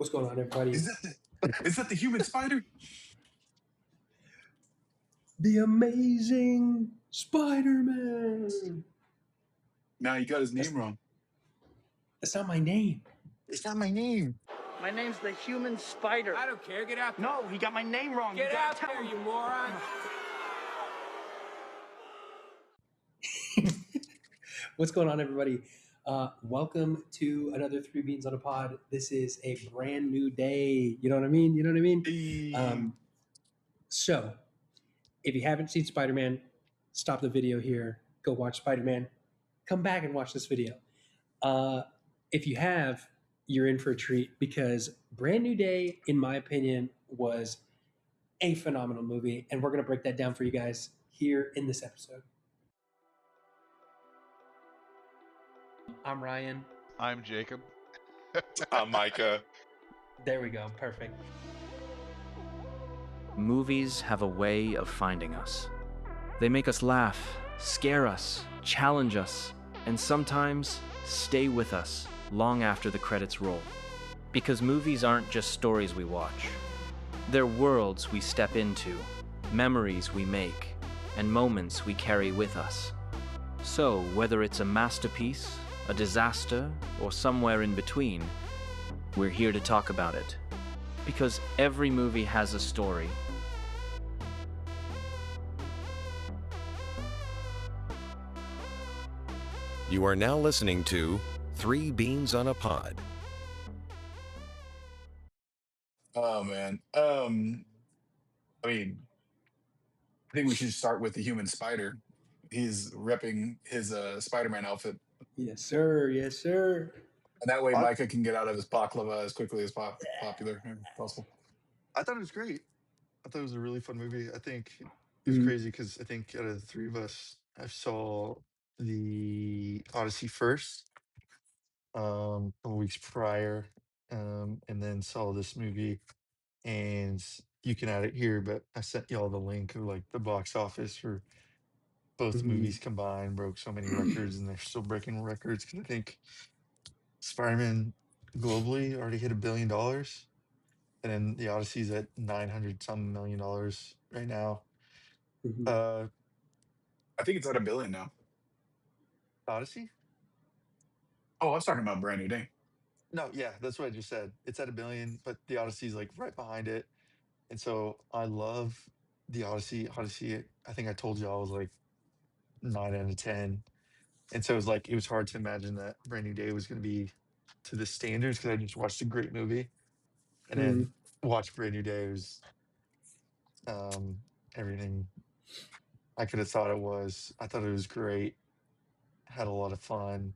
What's going on, everybody? Is that the human spider? The Amazing Spider-Man. Nah, you got his name wrong. That's not my name. It's not my name. My name's the human spider. I don't care. Get out there. No, he got my name wrong. Get You gotta out tell there, him. you moron. What's going on, everybody? Welcome to another Three Beans on a Pod. This is a brand new day. You know what I mean? You know what I mean? So, if you haven't seen Spider-Man, stop the video here. Go watch Spider-Man. Come back and watch this video. If you have, you're in for a treat because Brand New Day, in my opinion, was a phenomenal movie, and we're going to break that down for you guys here in this episode. I'm Ryan. I'm Jacob. I'm Micah. There we go. Perfect. Movies have a way of finding us. They make us laugh, scare us, challenge us, and sometimes stay with us long after the credits roll. Because movies aren't just stories we watch. They're worlds we step into, memories we make, and moments we carry with us. So, whether it's a masterpiece, a disaster, or somewhere in between, we're here to talk about it. Because every movie has a story. You are now listening to Three Beans on a Pod. Oh man. I think we should start with the human spider. He's repping his Spider-Man outfit, Yes, sir. Yes, sir. and that way Micah can get out of his baklava as quickly as popular possible. I thought it was great. I thought it was a really fun movie. I think it was crazy because I think out of the three of us, I saw the Odyssey first, a couple weeks prior, and then saw this movie. And you can add it here, but I sent y'all the link of like the box office for both movies combined. Broke so many records, and they're still breaking records because I think Spider-Man globally already hit $1 billion. And then the Odyssey's at 900 some million dollars right now. I think it's at $1 billion now. Odyssey? Oh, I was talking about Brand New Day. No, yeah, that's what I just said. It's at $1 billion, but the Odyssey's like right behind it. And so I love the Odyssey. Odyssey, I think I told you I was like 9 out of 10. And so it was hard to imagine that Brand New Day was going to be to the standards because I just watched a great movie. And then watch Brand New Day was everything I could have thought it was. I thought it was great. Had a lot of fun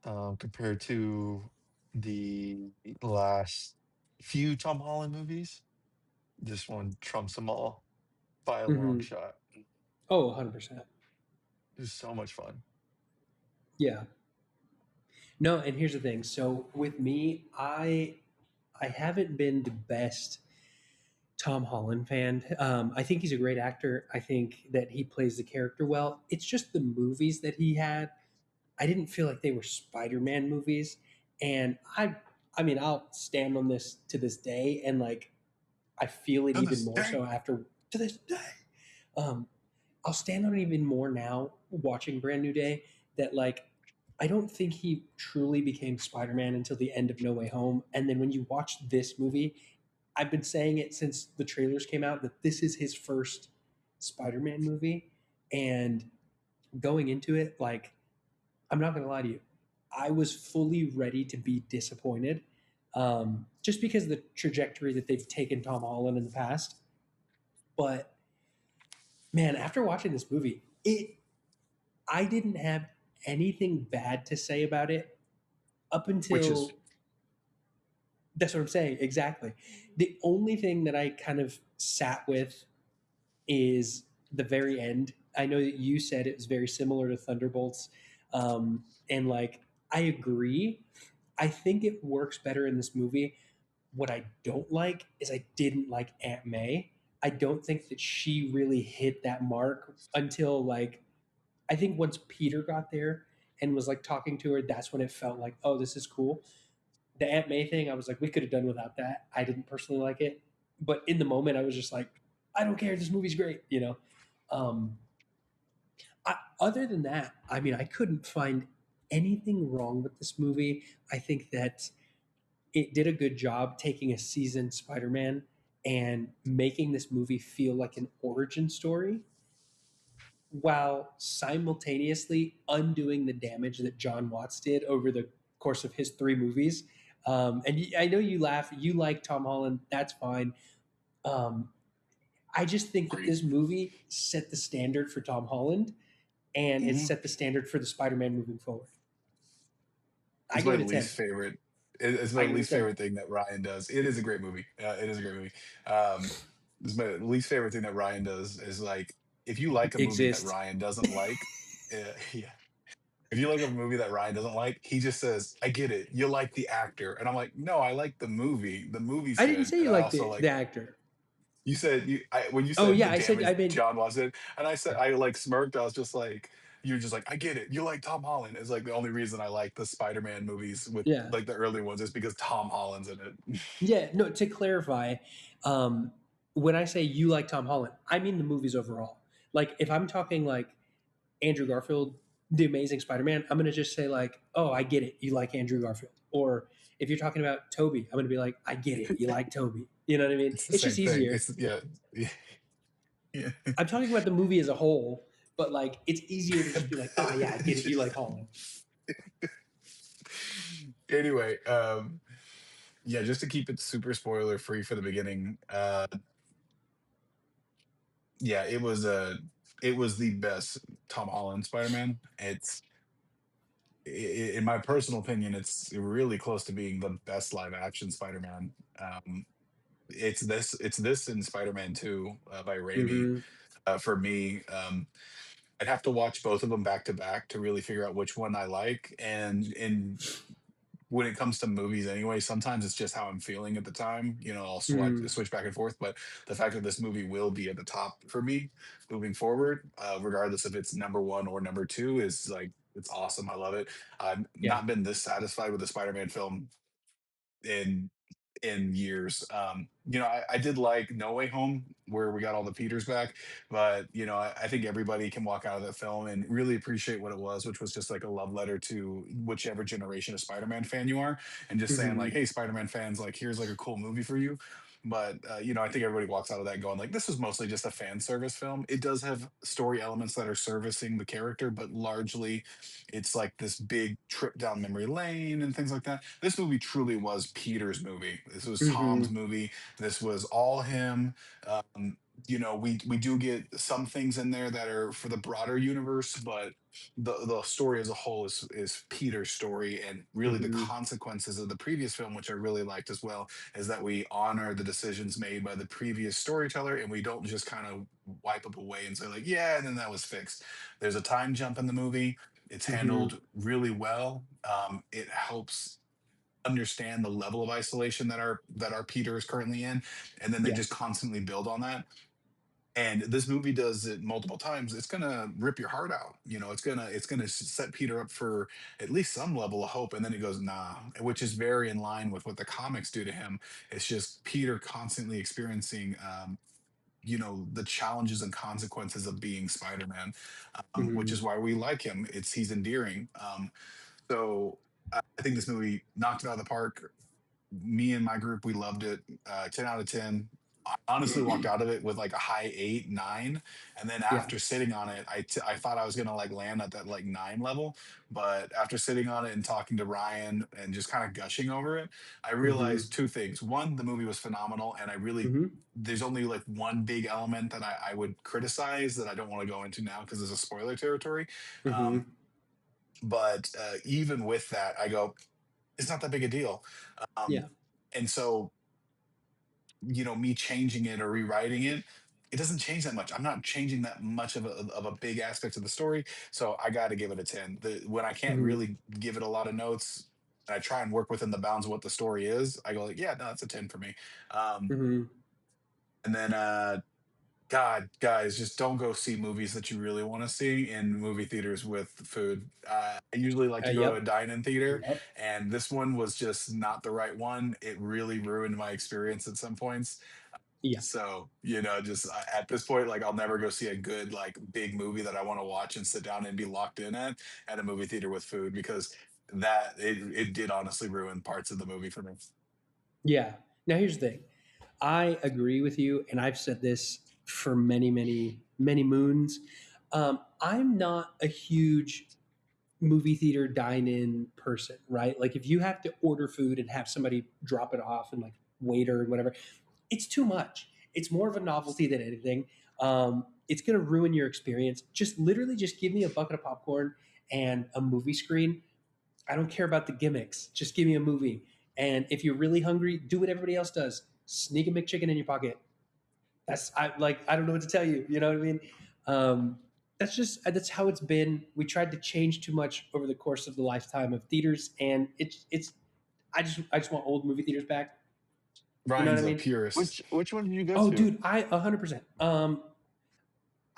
compared to the last few Tom Holland movies. This one trumps them all by a long shot. Oh, 100%. It was so much fun. Yeah. No, and here's the thing. So with me, I haven't been the best Tom Holland fan. I think he's a great actor. I think that he plays the character well. It's just the movies that he had. I didn't feel like they were Spider-Man movies. And I mean, I'll stand on this to this day, and like I feel it even more so after to this day. I'll stand on it even more now watching Brand New Day, that like I don't think he truly became Spider-Man until the end of No Way Home. And then when you watch this movie, I've been saying it since the trailers came out that this is his first Spider-Man movie. And going into it, like, I'm not going to lie to you, I was fully ready to be disappointed, just because of the trajectory that they've taken Tom Holland in the past. But man, after watching this movie, I didn't have anything bad to say about it up until that's what I'm saying. Exactly. The only thing that I kind of sat with is the very end. I know that you said it was very similar to Thunderbolts. And like, I agree. I think it works better in this movie. What I don't like is I didn't like Aunt May. I don't think that she really hit that mark until like, I think once Peter got there and was like talking to her, that's when it felt like, oh, this is cool. The Aunt May thing, I was like, we could have done without that. I didn't personally like it, but in the moment, I was just like, I don't care. This movie's great, you know. Um, Other than that, I mean, I couldn't find anything wrong with this movie. I think that it did a good job taking a seasoned Spider-Man and making this movie feel like an origin story while simultaneously undoing the damage that John Watts did over the course of his three movies. I know you laugh, you like Tom Holland, that's fine. Um, I just think that Great. this movie set the standard for Tom Holland and it Mhm. set the standard for the Spider-Man moving forward. I It's give my it a least 10. favorite. It's my I give it a least 10. favorite thing that Ryan does. It is a great movie. It is a great movie. It's my least favorite thing that Ryan does is like if you like a movie that Exist. Ryan doesn't like, yeah. If you like a movie that Ryan doesn't like, he just says, "I get it. You like the actor," and I'm like, "No, I like the movie. The movie's I didn't good." say And you I like also the like actor. you said when you Oh said yeah, the I said damage I mean John Watts did, and I said I like smirked. I was just like, you're just like, I get it. You like Tom Holland. It's like the only reason I like the Spider-Man movies with yeah. like the early ones is because Tom Holland's in it. Yeah, no, to clarify, um, when I say you like Tom Holland, I mean the movies overall. Like if I'm talking like Andrew Garfield, the Amazing Spider-Man, I'm gonna just say like, oh, I get it, you like Andrew Garfield. Or if you're talking about Toby, I'm gonna be like, I get it, you like Toby. You know what I mean? It's the It's just same thing. easier. It's yeah, yeah. I'm talking about the movie as a whole, but like it's easier to just be like, oh yeah, I get it, you like Holland. Anyway, yeah, just to keep it super spoiler free for the beginning. Yeah, it was the best Tom Holland Spider-Man. In my personal opinion, it's really close to being the best live action Spider-Man. It's this and Spider-Man 2 by Raimi. Mm-hmm. For me, I'd have to watch both of them back to back to really figure out which one I like. And when it comes to movies anyway, sometimes it's just how I'm feeling at the time. You know, I'll Mm-hmm. switch back and forth. But the fact that this movie will be at the top for me moving forward, regardless if it's number one or number two, is like it's awesome. I love it. I've Yeah. not been this satisfied with a Spider-Man film in years. You know, I did like No Way Home, where we got all the Peters back, but you know, I think everybody can walk out of that film and really appreciate what it was, which was just like a love letter to whichever generation of Spider-Man fan you are, and just saying Mm-hmm. like, "Hey, Spider-Man fans, like here's like a cool movie for you." But you know, I think everybody walks out of that going like, "This was mostly just a fan service film." It does have story elements that are servicing the character, but largely it's like this big trip down memory lane and things like that. This movie truly was Peter's movie. This was Tom's Mm-hmm. movie. This was all him. Um, you know, we do get some things in there that are for the broader universe, but the story as a whole is Peter's story, and really the Mm-hmm. consequences of the previous film, which I really liked as well, is that we honor the decisions made by the previous storyteller, and we don't just kind of wipe up away and say like, yeah, and then that was fixed. There's a time jump in the movie. It's Mm-hmm. handled really well. It helps understand the level of isolation that our Peter is currently in, and then they Yeah. just constantly build on that. And this movie does it multiple times. It's gonna rip your heart out. You know, it's gonna set Peter up for at least some level of hope, and then it goes nah, which is very in line with what the comics do to him. It's just Peter constantly experiencing. You know the challenges and consequences of being Spider-Man, which Mm-hmm. is why we like him. He's endearing. So I think this movie knocked it out of the park. Me and my group, we loved it. 10 out of 10. I honestly walked out of it with like a high 8, 9. And then Yeah. after sitting on it, I thought I was going to like land at that like 9 level. But after sitting on it and talking to Ryan and just kind of gushing over it, I Mm-hmm. realized two things. One, the movie was phenomenal. And Mm-hmm. there's only like one big element that I would criticize that I don't want to go into now because there's a spoiler territory. Um, Mm-hmm. but even with that, I go, it's not that big a deal. Yeah. Um, and so, you know, me changing it or rewriting it, it doesn't change that much. I'm not changing that much of a big aspect of the story. So I got to give it a 10. When I can't Mm-hmm. really give it a lot of notes, and I try and work within the bounds of what the story is, I go like, yeah, no, that's a 10 for me. Um, Mm-hmm. and then God, guys, just don't go see movies that you really want to see in movie theaters with food. I usually like to go to a Yep. dine-in theater, Yep. and this one was just not the right one. It really ruined my experience at some points. Yeah. So, just at this point, like I'll never go see a good, like big movie that I want to watch and sit down and be locked in at a movie theater with food because it did honestly ruin parts of the movie for me. Yeah. Now here's the thing. I agree with you, and I've said this for many, many, many moons. I'm not a huge movie theater dine-in person, right? Like if you have to order food and have somebody drop it off and like waiter and whatever, it's too much. It's more of a novelty than anything. It's going to ruin your experience. Just literally, just give me a bucket of popcorn and a movie screen. I don't care about the gimmicks. Just give me a movie. And if you're really hungry, do what everybody else does. Sneak a McChicken in your pocket. I don't know what to tell you. You know what I mean? That's how it's been. We tried to change too much over the course of the lifetime of theaters, and it's I just want old movie theaters back. You know what I Ryan's a mean? purist. Which one did you go Oh, to? dude, I 100%.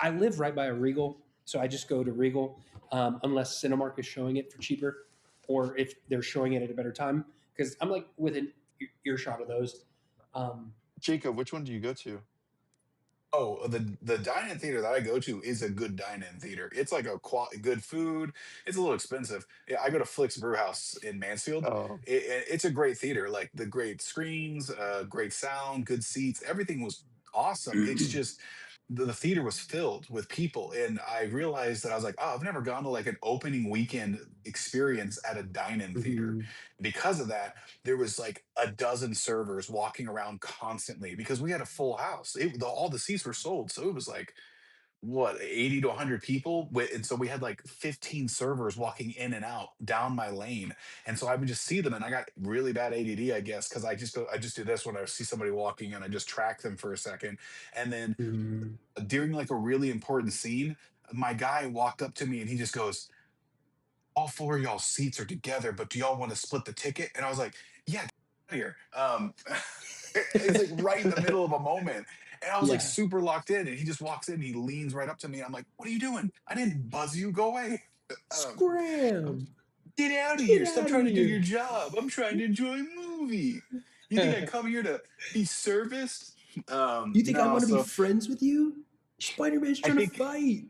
I live right by a Regal, so I just go to Regal unless Cinemark is showing it for cheaper, or if they're showing it at a better time. Because I'm like within earshot of those. Um, Jacob, which one do you go to? Oh, the dine-in theater that I go to is a good dine-in theater. It's like good food. It's a little expensive. Yeah, I go to Flick's Brew House in Mansfield. Oh, It's a great theater, like the great screens, great sound, good seats. Everything was awesome. It's just the theater was filled with people, and I realized that I was like, oh, I've never gone to like an opening weekend experience at a dine-in theater. mhm, Because of that, there was like a dozen servers walking around constantly because we had a full house. All the seats were sold, so it was like what 80 to 100 people, and so we had like 15 servers walking in and out down my lane, and so I would just see them, and I got really bad ADD, I guess, because I just do this when I see somebody walking, and I just track them for a second, and then mhm. during like a really important scene, my guy walked up to me and he just goes, all four of y'all seats are together, but do y'all want to split the ticket? And I was like, yeah, get out of here. It's like right in the middle of a moment. And I was like Yeah. super locked in. And he just walks in, he leans right up to me. I'm like, what are you doing? I didn't buzz you. Go away. Um, Scram! get out of Get here. Stop out of trying to do your here! job. I'm trying to enjoy a movie. You think I come here to be serviced? You think I No, want to be so friends with you? Spider-Man's I trying to think fight.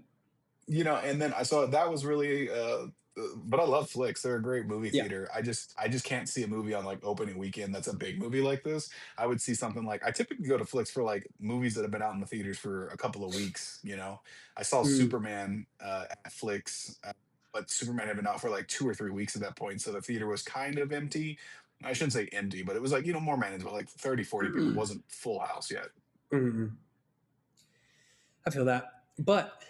and then I saw that was really but I love flicks. They're a great movie Yeah. theater. I just can't see a movie on like opening weekend that's a big movie like this. I would see something like I typically go to flicks for like movies that have been out in the theaters for a couple of weeks. I saw Mm, Superman at flicks, but Superman had been out for like 2 or 3 weeks at that point, so the theater was kind of empty. I shouldn't say empty, but it was like, more manageable, like 30, 40 people. It wasn't full house yet. mm. I feel that. But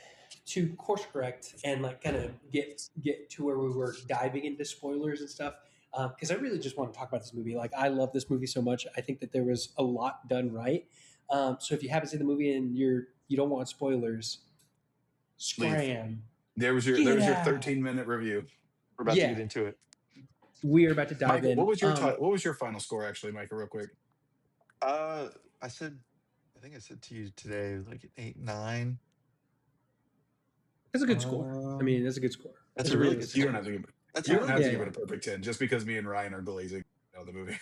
to course correct and like kind of get to where we were diving into spoilers and stuff, because I really just want to talk about this movie. Like I love this movie so much. I think that there was a lot done right. So if you haven't seen the movie and you don't want spoilers, Leave. scram, There get was your out. 13-minute review. we're about to get Yeah, into it. we are about to dive Michael, in. what was your final score actually, Michael, real quick? Uh, I said, I think I said to you today, like an 8, 9. That's a good score. I Um, mean, that's a good score. that's That's a a really really good good You score. don't have score. to give it That's a you don't really have good to Yeah, give it yeah, a perfect 10 just because me and Ryan are glazing the movie.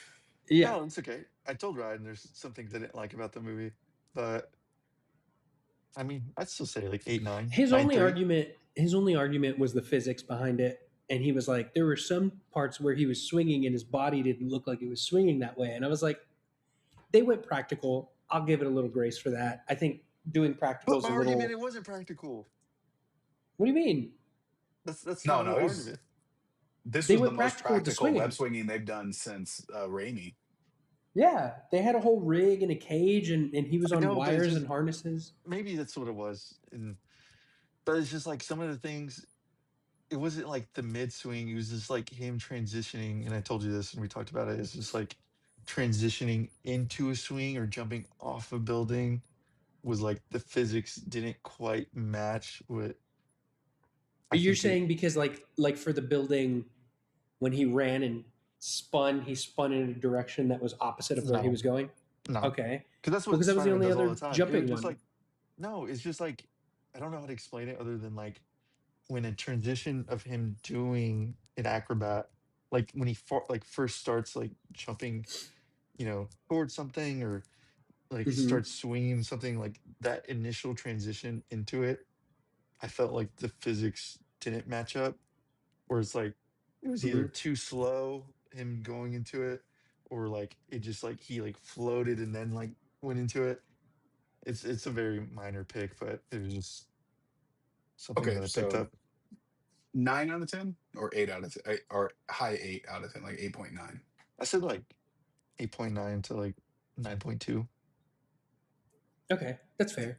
yeah. No, it's okay. I told Ryan there's some things I didn't like about the movie, but I mean, I'd still say like 8, 9, his 9, only 3. argument his only argument was the physics behind it, and he was like there were some parts where he was swinging and his body didn't look like it was swinging that way, and I was like they went practical. I'll give it a little grace for that. I think doing practical But is my a argument, little. it wasn't practical. What do you mean? That's my No, whole no, argument. this They was the went most practical with the practical web swinging. swinging they've done since Raimi. Yeah, they had a whole rig and a cage, and he was I on know, but it's wires just and harnesses. maybe that's what it was. And but it's just like some of the things. It wasn't like the mid swing. It was just like him transitioning. And I told you this, and we talked about it. It's just like transitioning into a swing or jumping off a building was like the physics didn't quite match what I You're think it. saying because like for the building when he ran and spun, he spun in a direction that was opposite of where he No, was going. no, Okay. because that's Well, what because that was the Spider-Man only does all the other time. It was jumping just one. like no, it's just like I don't know how to explain it other than like when a transition of him doing an acrobat, like when he like first starts like jumping, towards something or like Hmm. starts swinging something like that initial transition into it, I felt like the physics didn't match up. Where it's like it was either Hmm. too slow him going into it, or like it just like he like floated and then like went into it. It's a very minor pick, but it was just something Okay, that I picked so up. 9 out of 10 or 8 out of 10 or high 8 out of 10, like 8.9. I said like 8.9 to like 9.2. Okay, that's fair.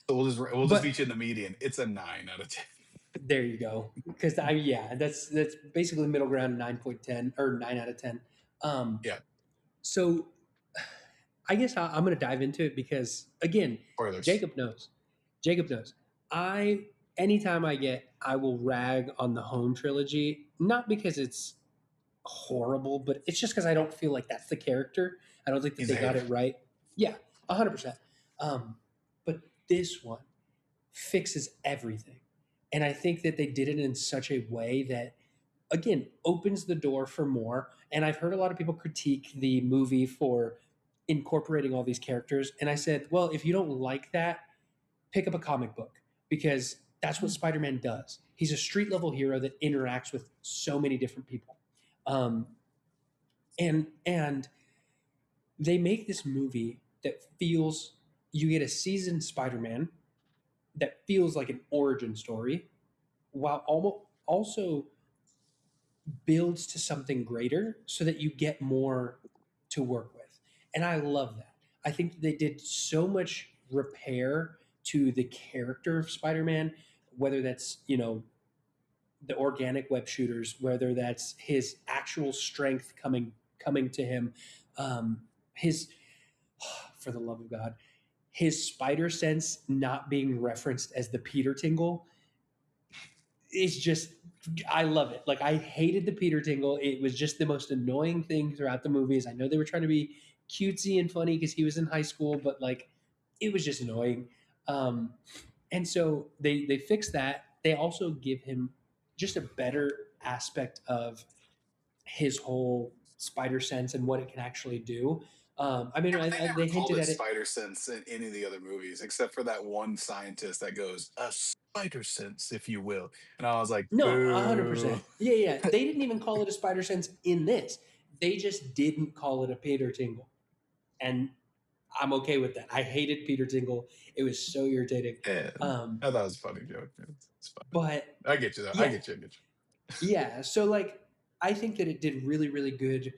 So we'll just meet you But in the median. It's a 9 out of 10. there you go. Because yeah, that's basically middle ground 9.10 or 9 out of 10. Um, Yeah, so I guess I'm going to dive into it because again, spoilers. Jacob knows. Jacob knows. I anytime I will rag on the Home trilogy, not because it's horrible, but it's just because I don't feel like that's the character. I don't think that He's a they got hater. it right. Yeah, 100%. But this one fixes everything, and I think that they did it in such a way that again opens the door for more. And I've heard a lot of people critique the movie for incorporating all these characters, and I said, well, if you don't like that, pick up a comic book because that's what Spider-Man does. He's a street level hero that interacts with so many different people. um, and they make this movie that feels, you get a seasoned Spider-Man that feels like an origin story while almost also builds to something greater so that you get more to work with. And I love that. I think they did so much repair to the character of Spider-Man, whether that's, the organic web shooters, whether that's his actual strength coming to him, his for the love of God, his spider sense not being referenced as the Peter Tingle is just, I love it. Like I hated the Peter Tingle. It was just the most annoying thing throughout the movies. I know they were trying to be cutesy and funny because he was in high school, but like it was just annoying. Um, and so they fix that. They also give him just a better aspect of his whole spider sense and what it can actually do. I mean, Yeah, but they never they called hinted it at it. spider sense in any of the other movies, except for that one scientist that goes, a spider sense, if you will. And I was like, No, boo. 100%. Yeah, yeah. They didn't even call it a spider sense in this. They just didn't call it a Peter Tingle, and I'm okay with that. I hated Peter Tingle. It was so irritating. And Um, I thought it was a funny joke. It's fine. but I get you though. I yeah, get you. I get yeah. So like, I think that it did really, really good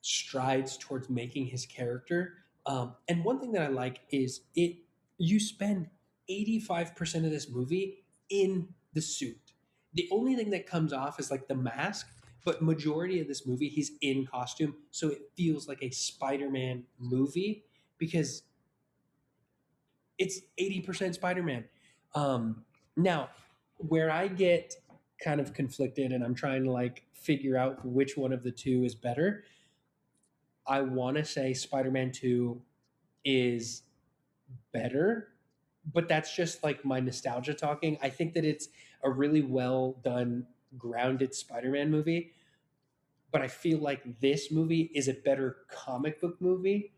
strides towards making his character. And one thing that I like is it. You spend 85% of this movie in the suit. The only thing that comes off is like the mask, but majority of this movie he's in costume, so it feels like a Spider-Man movie because it's 80% Spider-Man. Now, where I get kind of conflicted and I'm trying to like figure out which one of the two is better, I want to say Spider-Man 2 is better, but that's just like my nostalgia talking. I think that it's a really well done, grounded Spider-Man movie, but I feel like this movie is a better comic book movie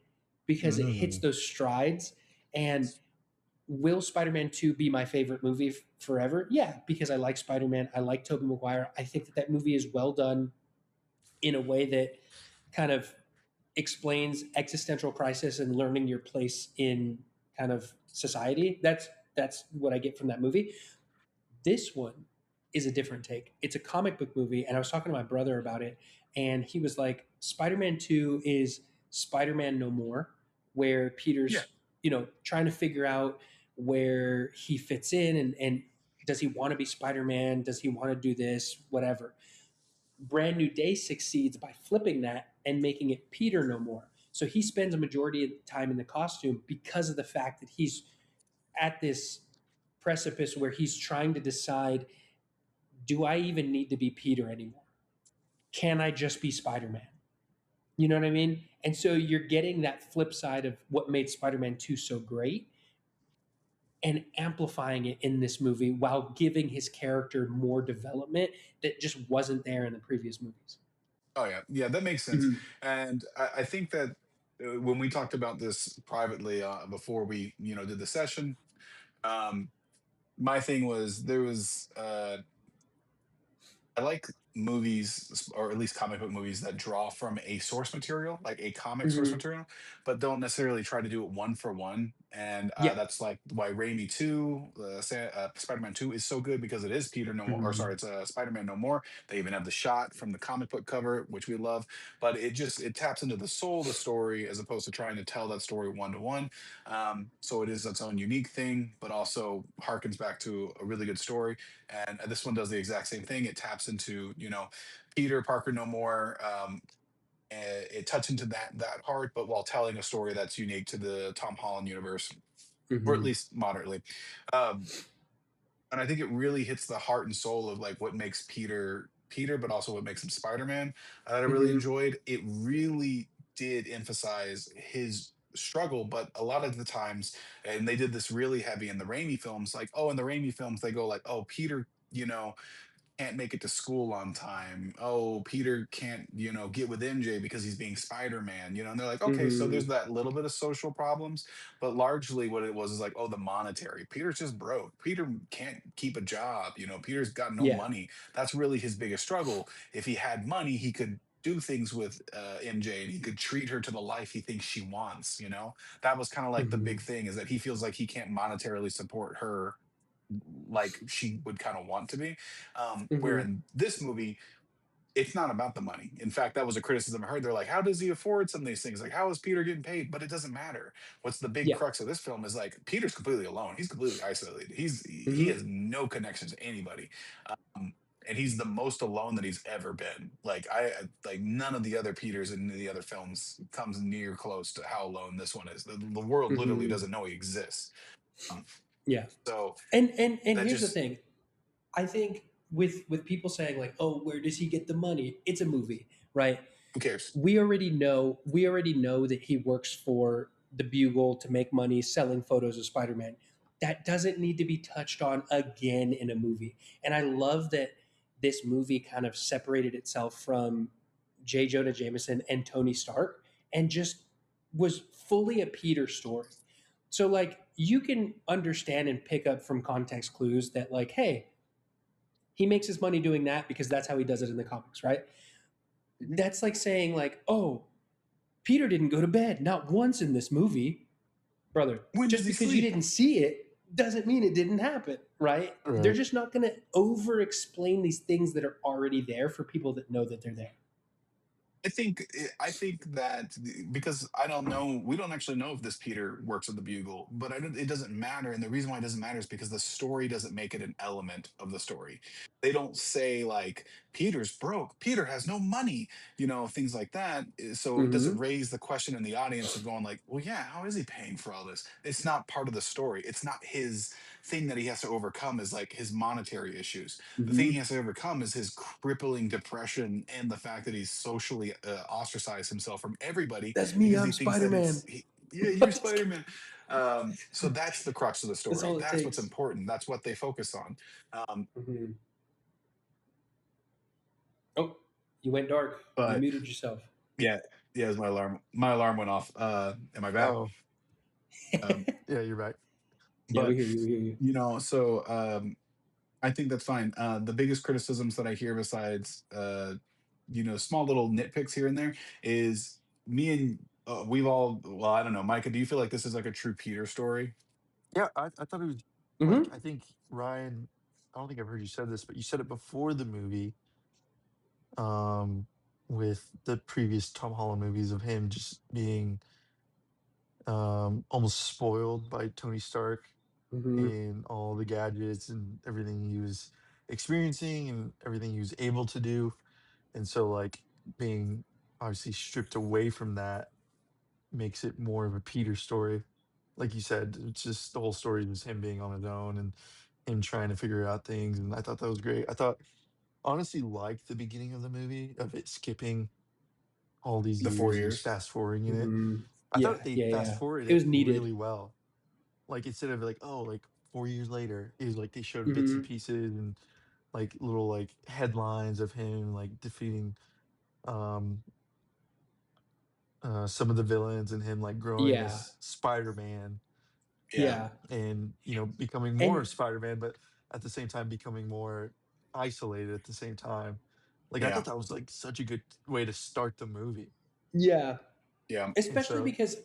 because it hits you. those strides. And will Spider-Man 2 be my favorite movie forever? Yeah, because I like Spider-Man. I like Tobey Maguire. I think that that movie is well done in a way that kind of explains existential crisis and learning your place in kind of society. That's what I get from that movie. This one is a different take. It's a comic book movie, and I was talking to my brother about it, and he was like, "Spider-Man 2 is Spider-Man No More, where Yeah. Peter's, trying to figure out where he fits in and does he want to be Spider-Man? Does he want to do this? Whatever." Brand New Day succeeds by flipping that and making it Peter No More. So he spends a majority of the time in the costume because of the fact that he's at this precipice where he's trying to decide, do I even need to be Peter anymore? Can I just be Spider Man? You know what I mean? And so you're getting that flip side of what made Spider Man 2 so great. and amplifying it in this movie while giving his character more development that just wasn't there in the previous movies. Oh yeah, yeah, that makes sense. Mhm. And I think that when we talked about this privately before we, did the session, um, my thing was there was I like movies, or at least comic book movies, that draw from a source material, like a comic source Mhm. material, but don't necessarily try to do it one for one. And Yeah. that's like why Raimi 2, Spider-Man 2 is so good, because it is Peter No More, or sorry, Mhm. it's Spider-Man No More. They even have the shot from the comic book cover, which we love, but it taps into the soul of the story as opposed to trying to tell that story one to one. So it is its own unique thing, but also harkens back to a really good story. And this one does the exact same thing. It taps into, Peter Parker No More. It touches into that heart, but while telling a story that's unique to the Tom Holland universe, or at Mhm. least moderately. Um, and I think it really hits the heart and soul of like what makes Peter Peter, but also what makes him Spider-Man. That I really Mhm. enjoyed. It really did emphasize his struggle, but a lot of the times, and they did this really heavy in the Raimi films, like, oh, in the Raimi films, they go like, oh, Peter, can't make it to school on time. Oh, Peter can't, get with MJ because he's being Spider-Man, and they're like, okay, so there's Mhm. that little bit of social problems, but largely what it was is like, oh, the monetary. Peter's just broke. Peter can't keep a job, Peter's got no Yeah. money. That's really his biggest struggle. If he had money, he could do things with MJ, and he could treat her to the life he thinks she wants. That was kind of like the big Mhm. thing, is that he feels like he can't monetarily support her like she would kind of want to be. Where Mhm. in this movie, it's not about the money. In fact, that was a criticism I heard. They're like, how does he afford some of these things? Like, how is Peter getting paid? But it doesn't matter. What's the big Yeah. crux of this film is like Peter's completely alone. He's completely isolated. He has Mhm. no connections to anybody. Um, and he's the most alone that he's ever been. Like like none of the other Peters in the other films comes near close to how alone this one is. The world literally Mhm. doesn't know he exists. Um, Yeah. so And that here's the just thing. I think with people saying like, "Oh, where does he get the money?" It's a movie, right? who cares? We already know that he works for the Bugle to make money selling photos of Spider-Man. That doesn't need to be touched on again in a movie. And I love that this movie kind of separated itself from J. Jonah Jameson and Tony Stark and just was fully a Peter story. So like you can understand and pick up from context clues that like, hey, he makes his money doing that because that's how he does it in the comics, right? Mhm. That's like saying like, oh, Peter didn't go to bed not once in this movie, brother. When does Just he because you sleep? didn't see it doesn't mean it didn't happen, right? They're Right. just not going to over explain these things that are already there for people that know that they're there. I think that because I don't know, we don't actually know if this Peter works at the Bugle, but it doesn't matter. And the reason why it doesn't matter is because the story doesn't make it an element of the story. They don't say like Peter's broke, Peter has no money, things like that. So it doesn't Mm-hmm. raise the question in the audience of going like, well, yeah, how is he paying for all this? It's not part of the story. It's not his thing that he has to overcome, is like his monetary issues. The thing he Mm-hmm. has to overcome is his crippling depression and the fact that he's socially ostracized himself from everybody That's me. because he I'm thinks that Spider-Man. yeah, you're Spider-Man. So that's the crux of the That's story. all it That's what's takes. important. That's what they focus on. Um, Mm-hmm. Oh, you went dark. You but muted yourself. yeah, yeah, as my alarm went off. Am I back? Oh, Um, yeah, you're right. Yeah, we but hear you. We hear you. so I think that's fine. The biggest criticisms that I hear, besides small little nitpicks here and there, is me and we've all. Well, I don't know, Micah. Do you feel like this is like a true Peter story? Yeah, I thought it was like Mm-hmm. I think Ryan. I don't think I've heard you said this, but you said it before the movie. Um, with the previous Tom Holland movies of him just being almost spoiled by Tony Stark Mm-hmm. and all the gadgets and everything he was experiencing and everything he was able to do. And so, like, being obviously stripped away from that makes it more of a Peter story. Like you said, it's just the whole story was him being on his own and him trying to figure out things. And I thought that was great. I thought, honestly, like the beginning of the movie of it skipping all these The four years and just years. fast forwarding in it. Mm-hmm. I thought Yeah, they yeah, fast yeah. forwarded It it was really needed. well. Like, instead of like, oh, like 4 years later, is like they showed bits and Hmm. pieces and like little like headlines of him like defeating um some of the villains and him like growing Yeah, as Spider-Man, Yeah. yeah, and becoming more and Spider-Man, but at the same time becoming more isolated at the same time. Like I thought Yeah. that was like such a good way to start the movie. yeah. Yeah. And Especially so because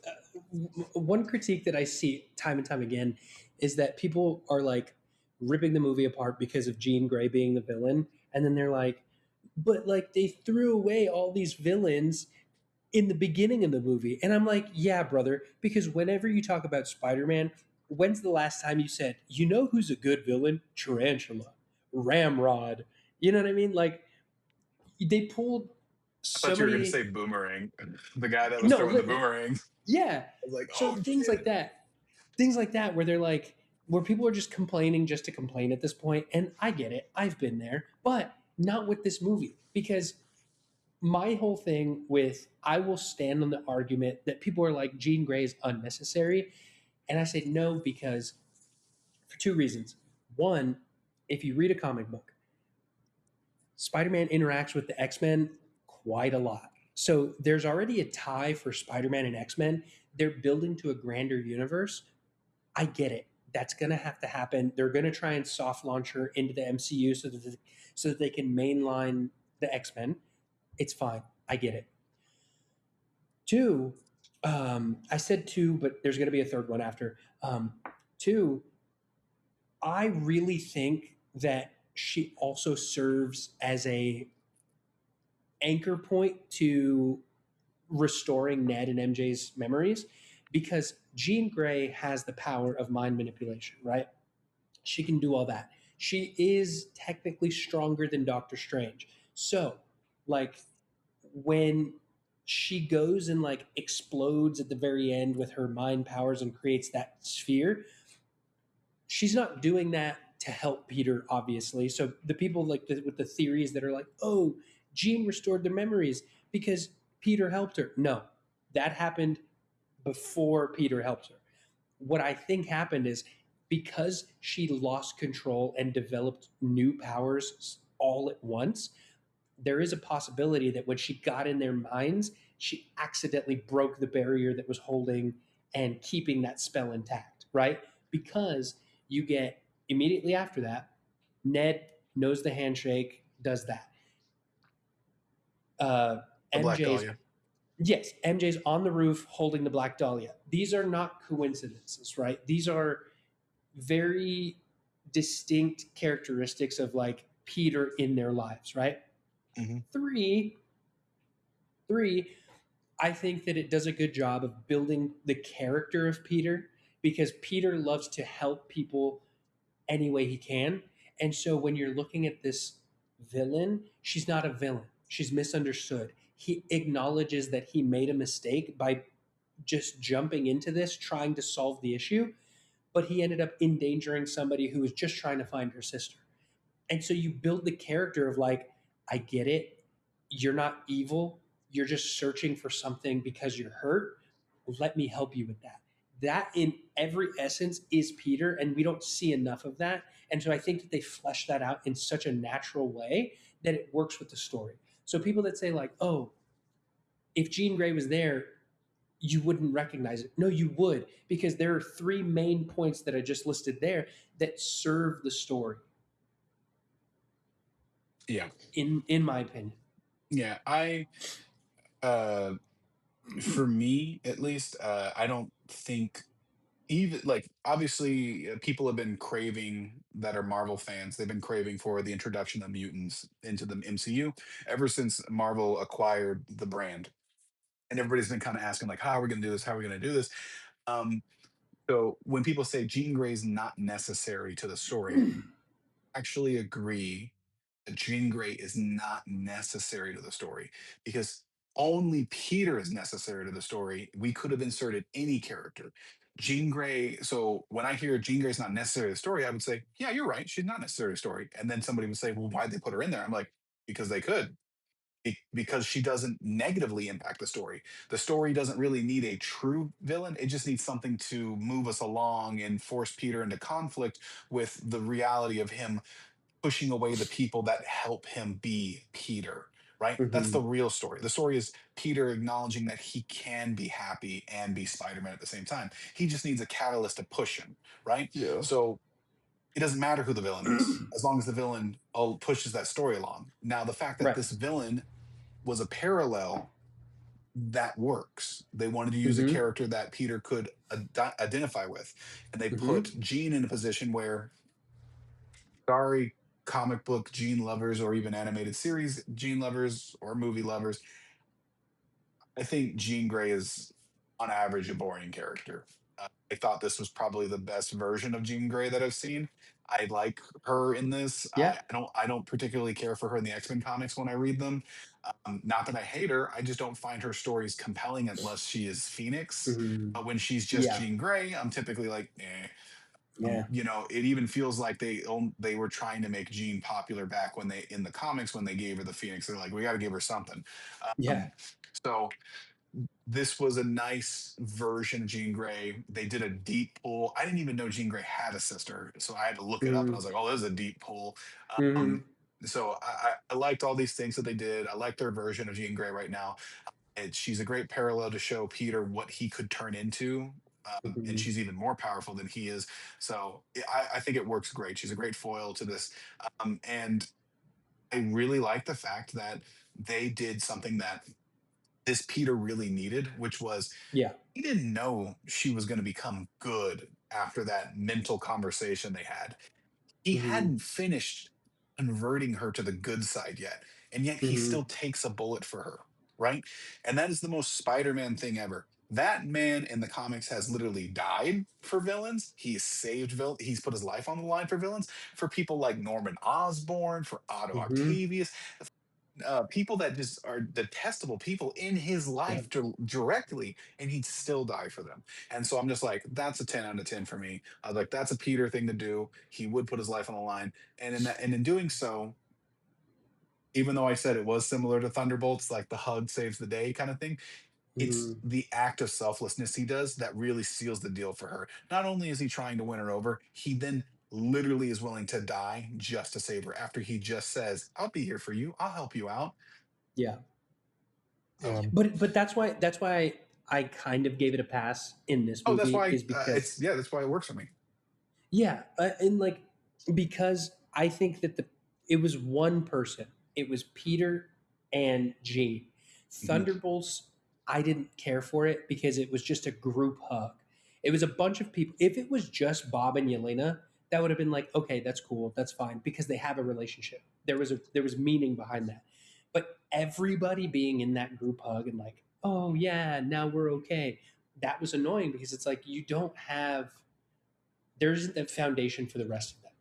one critique that I see time and time again is that people are like ripping the movie apart because of Jean Grey being the villain, and then they're like, but like they threw away all these villains in the beginning of the movie. And I'm like, yeah, brother, because whenever you talk about Spider-Man, when's the last time you said, you know who's a good villain? Tarantula, Ramrod. You know what I mean? Like they pulled I so thought you were going to say many. boomerang. The guy that was No, throwing the boomerang. I yeah. was like, So oh shit. things like that, where they're like, where people are just complaining just to complain at this point. And I get it. I've been there, but not with this movie because my whole thing with I will stand on the argument that people are like Jean Grey is unnecessary, and I say no because for two reasons. One, if you read a comic book, Spider-Man interacts with the X-Men quite a lot. So there's already a tie for Spider-Man and X-Men. They're building to a grander universe. I get it. That's going to have to happen. They're going to try and soft launch her into the MCU so that they can mainline the X-Men. It's fine. I get it. Two, I said two, but there's going to be a third one after. Two, I really think that she also serves as a anchor point to restoring Ned and MJ's memories because Jean Grey has the power of mind manipulation, right? She can do all that. She is technically stronger than Doctor Strange. So, like, when she goes and like explodes at the very end with her mind powers and creates that sphere, she's not doing that to help Peter, obviously. So the people like with the theories that are like, oh, Jean restored their memories because Peter helped her. No, that happened before Peter helped her. What I think happened is because she lost control and developed new powers all at once, there is a possibility that when she got in their minds, she accidentally broke the barrier that was holding and keeping that spell intact, right? Because you get immediately after that, Ned knows the handshake, does that. Uh, The Black MJ's Dahlia. Yes, MJ's on the roof holding the Black Dahlia. These are not coincidences, right? These are very distinct characteristics of like Peter in their lives, right? Hmm. Three, three, I think that it does a good job of building the character of Peter because Peter loves to help people any way he can. And so when you're looking at this villain, she's not a villain. She's misunderstood. He acknowledges that he made a mistake by just jumping into this, trying to solve the issue, but he ended up endangering somebody who was just trying to find her sister. And so you build the character of like, I get it. You're not evil. You're just searching for something because you're hurt. Let me help you with that. That in every essence is Peter, and we don't see enough of that. And so I think that they flesh that out in such a natural way that it works with the story. So people that say like, "Oh, if Jean Grey was there, you wouldn't recognize it." No, you would, because there are three main points that I just listed there that serve the story, Yeah. in my opinion. Yeah. Uh, for me at least, I don't think even like obviously people have been craving that are Marvel fans. They've been craving for the introduction of mutants into the MCU ever since Marvel acquired the brand. And everybody's been kind of asking like, how are we going to do this? How are we going to do this? Um, so when people say Jean Grey's not necessary to the story, I actually agree that Jean Grey is not necessary to the story because only Peter is necessary to the story. We could have inserted any character. Jean Grey. So when I hear Jean Grey's not necessary to the story, I would say, yeah, you're right. She's not necessary to the story. And then somebody would say, well, why'd they put her in there? I'm like, because they could. because she doesn't negatively impact the story. The story doesn't really need a true villain. It just needs something to move us along and force Peter into conflict with the reality of him pushing away the people that help him be Peter, right? That's the Hmm. real story. The story is Peter acknowledging that he can be happy and be Spider-Man at the same time. He just needs a catalyst to push him, right? Yeah. So it doesn't matter who the villain is, as long as the villain pushes that story along. Now, the fact that Right. this villain was a parallel, that works. They wanted to use a Hmm. character that Peter could identify with, and they put Hmm. Jean in a position where, sorry, comic book Jean lovers, or even animated series Jean lovers, or movie lovers, I think Jean Grey is, on average, a boring character. I thought this was probably the best version of Jean Grey that I've seen. I like her in this. Yeah. I don't particularly care for her in the X-Men comics when I read them. Not that I hate her, I just don't find her stories compelling unless she is Phoenix. Hmm. When she's just Yeah. Jean Grey, I'm typically like, eh. Yeah. You know, it even feels like they were trying to make Jean popular back when they, in the comics, when they gave her the Phoenix. They're like, we got to give her something. Yeah. Um, so this was a nice version of Jean Grey. They did a deep pull. I didn't even know Jean Grey had a sister, so I had to look it up, and I was Hmm. like, "Oh, this is a deep pull." Um, Hmm. so I liked all these things that they did. I like their version of Jean Grey right now. She's a great parallel to show Peter what he could turn into, and Hmm. she's even more powerful than he is. So I think it works great. She's a great foil to this, and I really like the fact that they did something that this Peter really needed, which was, Yeah. he didn't know she was going to become good after that mental conversation they had. He Hmm. hadn't finished converting her to the good side yet, and yet he Hmm. still takes a bullet for her, right? And that is the most Spider-Man thing ever. That man in the comics has literally died for villains. He's saved he's put his life on the line for villains, for people like Norman Osborn, for Otto Hmm. Octavius, people that just are detestable people in his Yeah. life directly, and he'd still die for them. And so I'm just like, that's a 10 out of 10 for me. I was like, that's a Peter thing to do. He would put his life on the line, and in doing so, even though I said it was similar to Thunderbolts, like the hug saves the day kind of thing, it's Hmm. the act of selflessness he does that really seals the deal for her. Not only is he trying to win her over, he then literally is willing to die just to save her, after he just says, I'll be here for you, I'll help you out. Yeah. So But that's why I kind of gave it a pass in this oh, that's movie why is because it's, yeah, that's why it works for me. yeah, and like because I think that the it was one person. It was Peter and Jean. Mhm. Thunderbolts, I didn't care for it because it was just a group hug. It was a bunch of people. If it was just Bob and Yelena, that would have been like, okay, that's cool, that's fine because they have a relationship. There was meaning behind that. But everybody being in that group hug and like, oh yeah, now we're okay. That was annoying because it's like you don't have there isn't that foundation for the rest of them.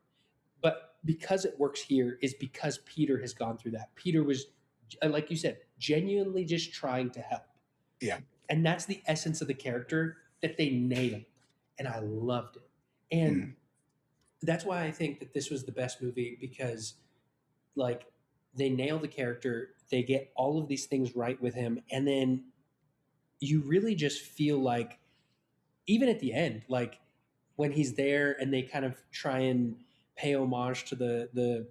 But because it works here is because Peter has gone through that. Peter was, like you said, genuinely just trying to help. Yeah. And that's the essence of the character that they nailed. And I loved it. Mm. And that's why I think that this was the best movie because, like, they nail the character, they get all of these things right with him. And then you really just feel like even at the end, like when he's there and they kind of try and pay homage to the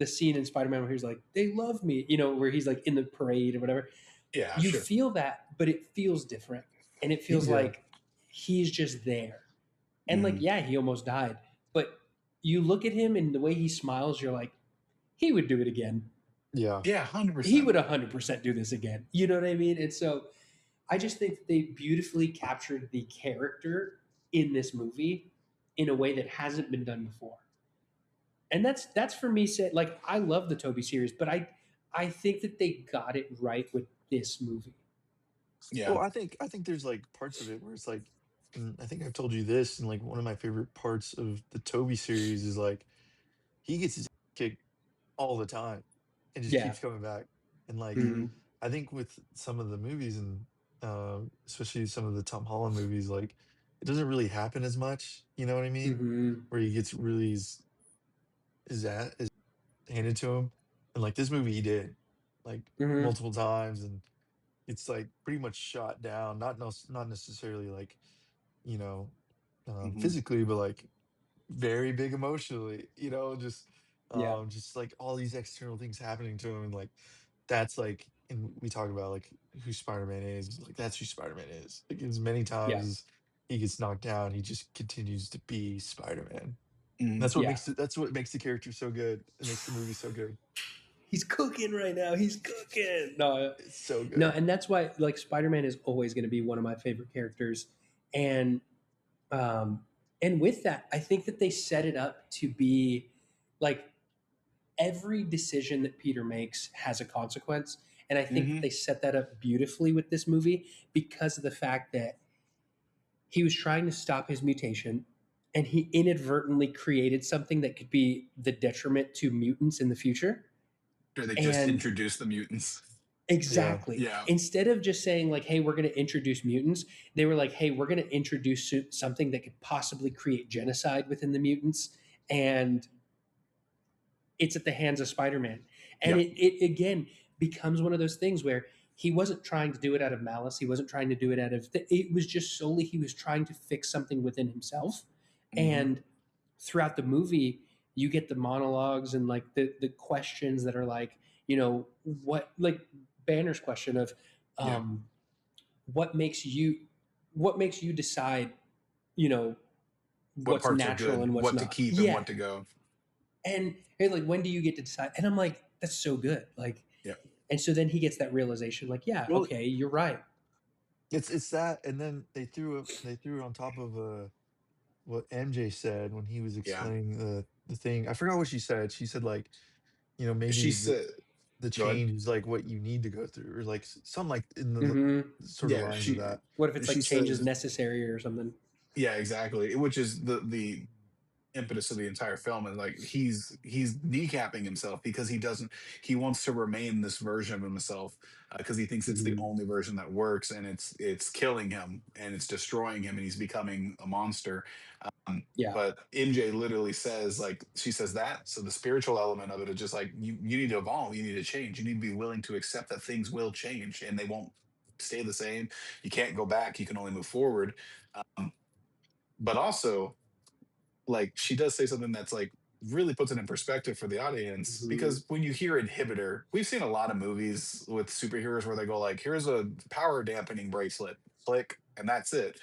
scene in Spider-Man where he's like, "They love me," where he's like in the parade or whatever. Yeah, You sure. feel that, but it feels different, and it feels Yeah. like he's just there. And like, Mhm. yeah, he almost died, but you look at him and the way he smiles, you're like, he would do it again. Yeah. Yeah, He 100%. would 100% do this again. You know what I mean? And so I just think that they beautifully captured the character in this movie in a way that hasn't been done before. And that's for me said like I love the Toby series, but I think that they got it right with this movie. Yeah. Well, I think there's like parts of it where it's like, and I think I've told you this, and like one of my favorite parts of the Toby series is like he gets his kicked all the time and just Yeah. keeps coming back. And like Hmm. I think with some of the movies and especially some of the Tom Holland movies, like it doesn't really happen as much. You know what I mean? Hmm. Where he gets really his handed to him, and like this movie he did. like Hmm. multiple times, and it's like pretty much shot down. Not necessarily like, you know, Hmm. physically, but like very big emotionally. Yeah. Just like all these external things happening to him, and like that's like, and we talk about like who Spider-Man is. Like that's who Spider-Man is. Like as many times Yeah. as he gets knocked down, he just continues to be Spider-Man. Hmm. Yeah. That's what makes the character so good. It makes the movie so good. He's cooking right now. He's cooking. No, It's so no, good. and that's why like Spider-Man is always going to be one of my favorite characters, and um, and with that, I think that they set it up to be like every decision that Peter makes has a consequence, and I think that Hmm. they set that up beautifully with this movie because of the fact that he was trying to stop his mutation. And he inadvertently created something that could be the detriment to mutants in the future. Or they just And introduced the mutants. Yeah. exactly. Yeah. Instead of just saying like, "Hey, we're going to introduce mutants," they were like, "Hey, we're going to introduce something that could possibly create genocide within the mutants," and it's at the hands of Spider-Man. And Yep. it again becomes one of those things where he wasn't trying to do it out of malice. He wasn't trying to do it out of. It was just solely he was trying to fix something within himself. Hmm. And throughout the movie, you get the monologues and like the questions that are like, what like Banner's question of Yeah. um, what makes you what makes you decide, you know, What what's parts are natural good, and what's what to not. keep and Yeah. what to go. And like when do you get to decide? And I'm like, that's so good. Like, Yeah. and so then he gets that realization, like, yeah, Well, okay, you're right. it's that, and then they threw it on top of what MJ said when he was Yeah. explaining the thing. I forgot what she said. She said like, maybe She said, the go ahead. change is like what you need to go through, or like some like in the Hmm. sort of Yeah. lines of that. What if it's She like change is says, necessary or something? yeah, exactly. Which is the impetus of the entire film. And like he's kneecapping himself because he wants to remain this version of himself, because he thinks it's the Hmm. only version that works, and it's killing him and it's destroying him and he's becoming a monster. Yeah. But MJ literally says, like, she says that, so the spiritual element of it is just like you need to evolve, you need to change, you need to be willing to accept that things will change and they won't stay the same. You can't go back, you can only move forward. um, but also, like, she does say something that's like really puts it in perspective for the audience, Hmm. because when you hear inhibitor, we've seen a lot of movies with superheroes where they go like, here's a power dampening bracelet, click, and that's it.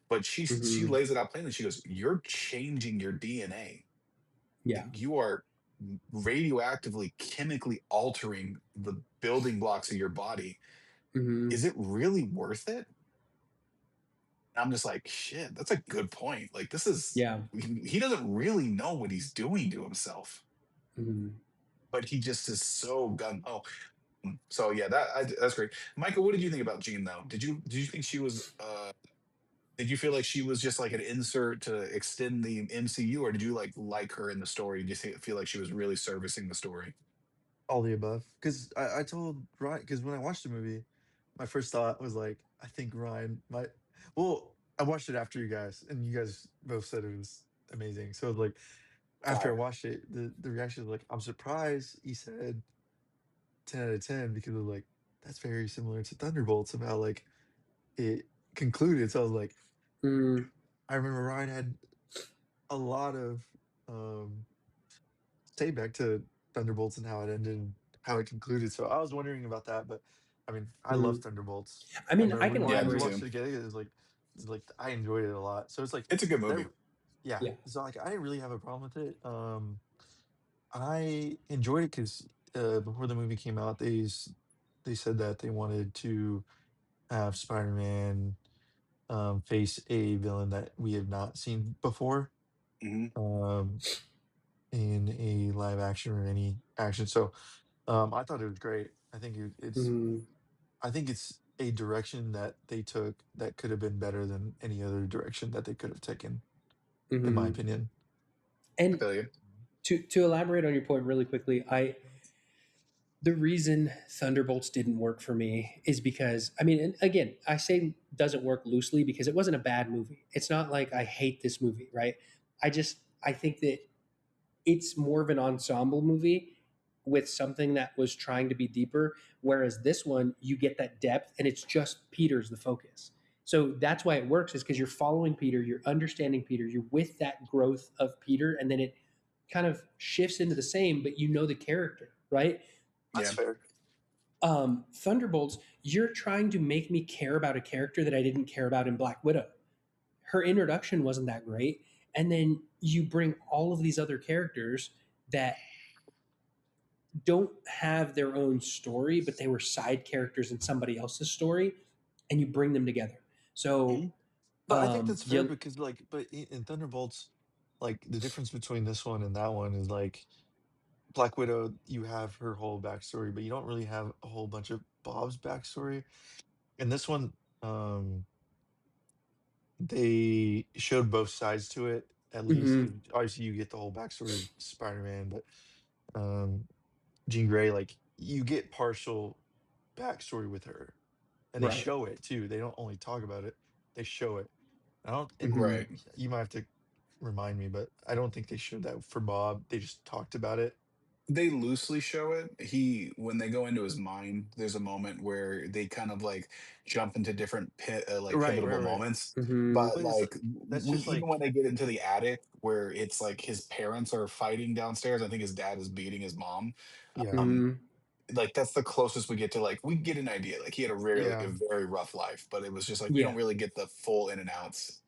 But she Hmm. lays it out plainly. She goes, you're changing your DNA. Yeah. Like, you are radioactively, chemically altering the building blocks of your body. Hmm. Is it really worth it? I'm just like, shit, that's a good point. Like, this is, Yeah. he doesn't really know what he's doing to himself, Hmm. but he just is so gung ho. So yeah, that's great. Michael, what did you think about Jean though? Did you think she was did you feel like she was just like an insert to extend the MCU, or did you like her in the story? Did you feel like she was really servicing the story? All the above. Because I told Ryan, because when I watched the movie, my first thought was like, I think Ryan might. Well, I watched it after you guys, and you guys both said it was amazing. So like after I Fire. watched it, the reaction was like, I'm surprised he said 10 out of 10, because of like that's very similar to Thunderbolts of how like it concluded. So I was like, Mm. I remember Ryan had a lot of um say back to Thunderbolts and how it ended and how it concluded. So I was wondering about that, but I mean, I love Mm. Thunderbolts. I I mean, remember I can Yeah, when we me elaborate. watched too. it together, it's like I enjoyed it a lot. So it's like It's a good that, movie. yeah. Yeah. So like I didn't really have a problem with it. I enjoyed it because before the movie came out, they said that they wanted to have Spider-Man face a villain that we have not seen before. Hmm. Um, in a live action or any action. So I thought it was great. Mm. I think it's a direction that they took that could have been better than any other direction that they could have taken, in my Hmm. opinion. I And feel you. to elaborate on your point really quickly, the reason Thunderbolts didn't work for me is because I mean, and again, I say doesn't work loosely because it wasn't a bad movie. It's not like I hate this movie, right? I think that it's more of an ensemble movie, with something that was trying to be deeper. Whereas this one, you get that depth, and it's just Peter's the focus. So that's why it works, is because you're following Peter, you're understanding Peter, you're with that growth of Peter, and then it kind of shifts into the same, but you know the character, right? That's Yeah. fair. Thunderbolts, you're trying to make me care about a character that I didn't care about in Black Widow. Her introduction wasn't that great, and then you bring all of these other characters that don't have their own story, but they were side characters in somebody else's story, and you bring them together. So, Mhm. But I think that's fair you, because, like, but in Thunderbolts, like, the difference between this one and that one is like Black Widow, you have her whole backstory, but you don't really have a whole bunch of Bob's backstory. And this one, um, they showed both sides to it, at least, mhm, because obviously you get the whole backstory of Spider-Man, but um, Jean Grey, like, you get partial backstory with her, and they right, show it too. They don't only talk about it; they show it. I don't, and mhm, Right. you might have to remind me, but I don't think they showed that for Bob. They just talked about it. They loosely show it. When they go into his mind, there's a moment where they kind of like jump into different like Right, right, pivotal right. moments. mhm, But But it's like that's we just even like, when they get into the attic where it's like his parents are fighting downstairs, I think his dad is beating his mom. yeah, Um, mhm, like that's the closest we get to like we get an idea. Like he had a yeah. very rough life, but it was just like we don't yeah. really get the full in and outs.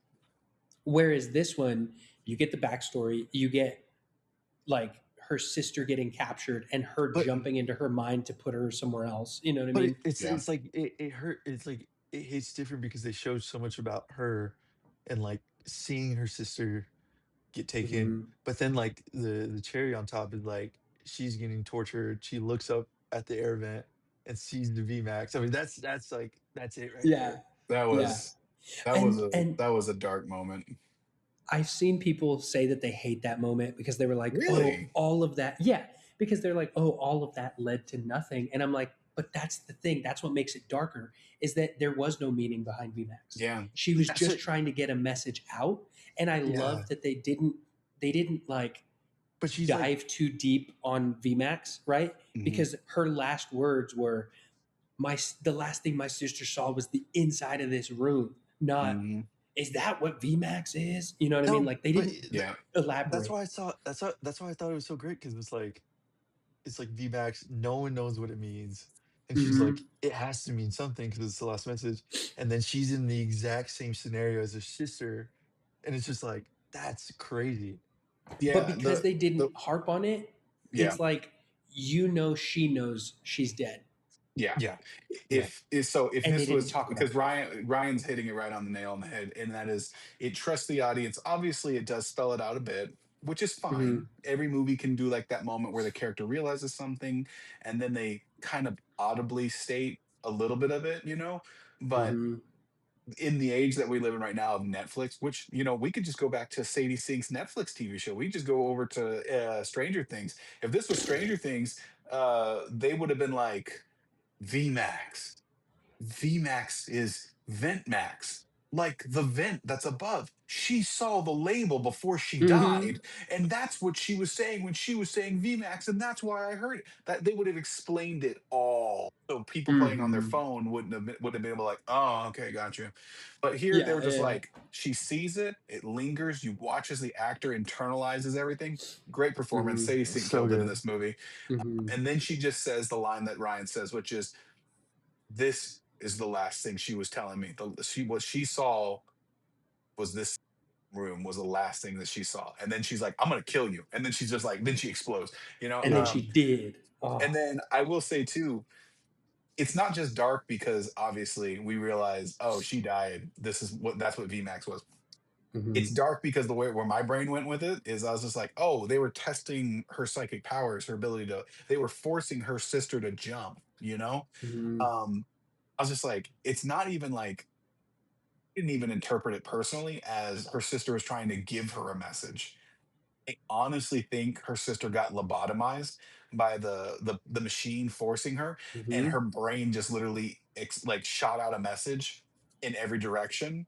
Whereas this one, you get the backstory, you get like her sister getting captured and her But jumping into her mind to put her somewhere else. You know what I but mean? Yeah. it's like it hurt. It's like it hits different because they showed so much about her, and like seeing her sister get taken. Hmm. But then like the cherry on top is like she's getting tortured. She looks up at the air vent and sees the VMAX. I mean, that's like that's it right Yeah, there. That yeah, was and and that was a dark moment. I've seen people say that they hate that moment because they were like, "Oh, Really? all of that." Yeah, because they're like, "Oh, all of that led to nothing," and I'm like, "But that's the thing. That's what makes it darker. Is that there was no meaning behind VMAX. Yeah. She was That's just it. trying to get a message out." And I Yeah. love that they didn't like But she's like, dive too deep on VMAX, right? Mhm. Because her last words were, the last thing my sister saw was the inside of this room, not, Mhm. is that what VMAX is? You know what I mean? no, Like they but didn't Yeah. that's elaborate. why I saw that's why I thought it was so great because it's like VMAX, no one knows what it means. And she's like, Hmm. it has to mean something because it's the last message. And then she's in the exact same scenario as her sister. And it's just like, that's crazy. But Yeah, because they the didn't harp on it, yeah. it's like, she knows she's dead. Yeah. Yeah. Yeah. If And they this didn't was talk about because it. Ryan's hitting it right on the nail on the head, and that is it trusts the audience. Obviously, it does spell it out a bit, which is Hmm. fine. Every movie can do like that moment where the character realizes something, and then they kind of audibly state a little bit of it, But Hmm. in the age that we live in right now of Netflix, which we could just go back to Sadie Sink's Netflix TV show. We just go over to Stranger Things. If this was Stranger Things, they would have been like VMAX. VMAX is vent max, like the vent that's above. She saw the label before she Hmm. died, and that's what she was saying when she was saying VMAX, and that's why I heard it. That they would have explained it all, so people playing on their Hmm. phone would have been able to like, oh, okay, got you. But here they Yeah, were just yeah. like, she sees it, it lingers. You watch as the actor internalizes everything. Great performance. Hmm. Sadie Sink So killed it in good. this movie. Hmm. And then she just says the line that Ryan says, which is, this is the last thing she was telling me. What she saw was this room was the last thing that she saw. And then she's like, I'm gonna kill you. And then she's just like, then she explodes, And then she did. and Oh. then I will say too, it's not just dark because obviously we realize, oh, she died. That's what VMAX was. It's Hmm. dark because the way where my brain went with it is I was just like, oh, they were testing her psychic powers, her ability they were forcing her sister to jump. Hmm. Um, I was just like, it's not even like didn't even interpret it personally as her sister was trying to give her a message. I honestly think her sister got lobotomized by the machine forcing her, and Hmm. her brain just literally like shot out a message in every direction,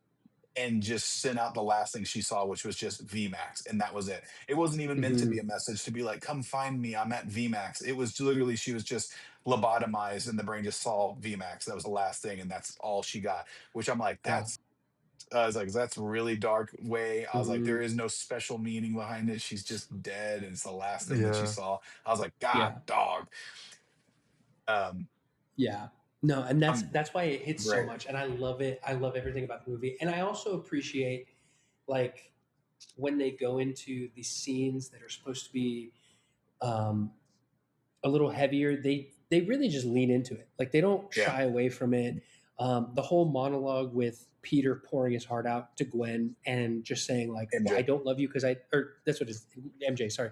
and just sent out the last thing she saw, which was just VMAX, and that was it. It wasn't even meant to be Hmm. a message to be like, "Come find me, I'm at VMAX." It was literally she was just lobotomized, and the brain just saw VMAX. That was the last thing, and that's all she got. Which I'm like, Wow. that's I was like, that's really dark way. I was like, Hmm. there is no special meaning behind it. She's just dead, and it's the last thing that she Yeah. saw. I was like, Yeah. God, dog. Um, Yeah. No, and that's I'm that's why it hits so great. much, and I love it. I love everything about the movie, and I also appreciate like when they go into the scenes that are supposed to be um, a little heavier. They really just lean into it. Like they don't Yeah, shy away from it. The whole monologue with Peter pouring his heart out to Gwen and just saying like, "Well, I MJ. don't love you because I," or that's what it's MJ. Sorry,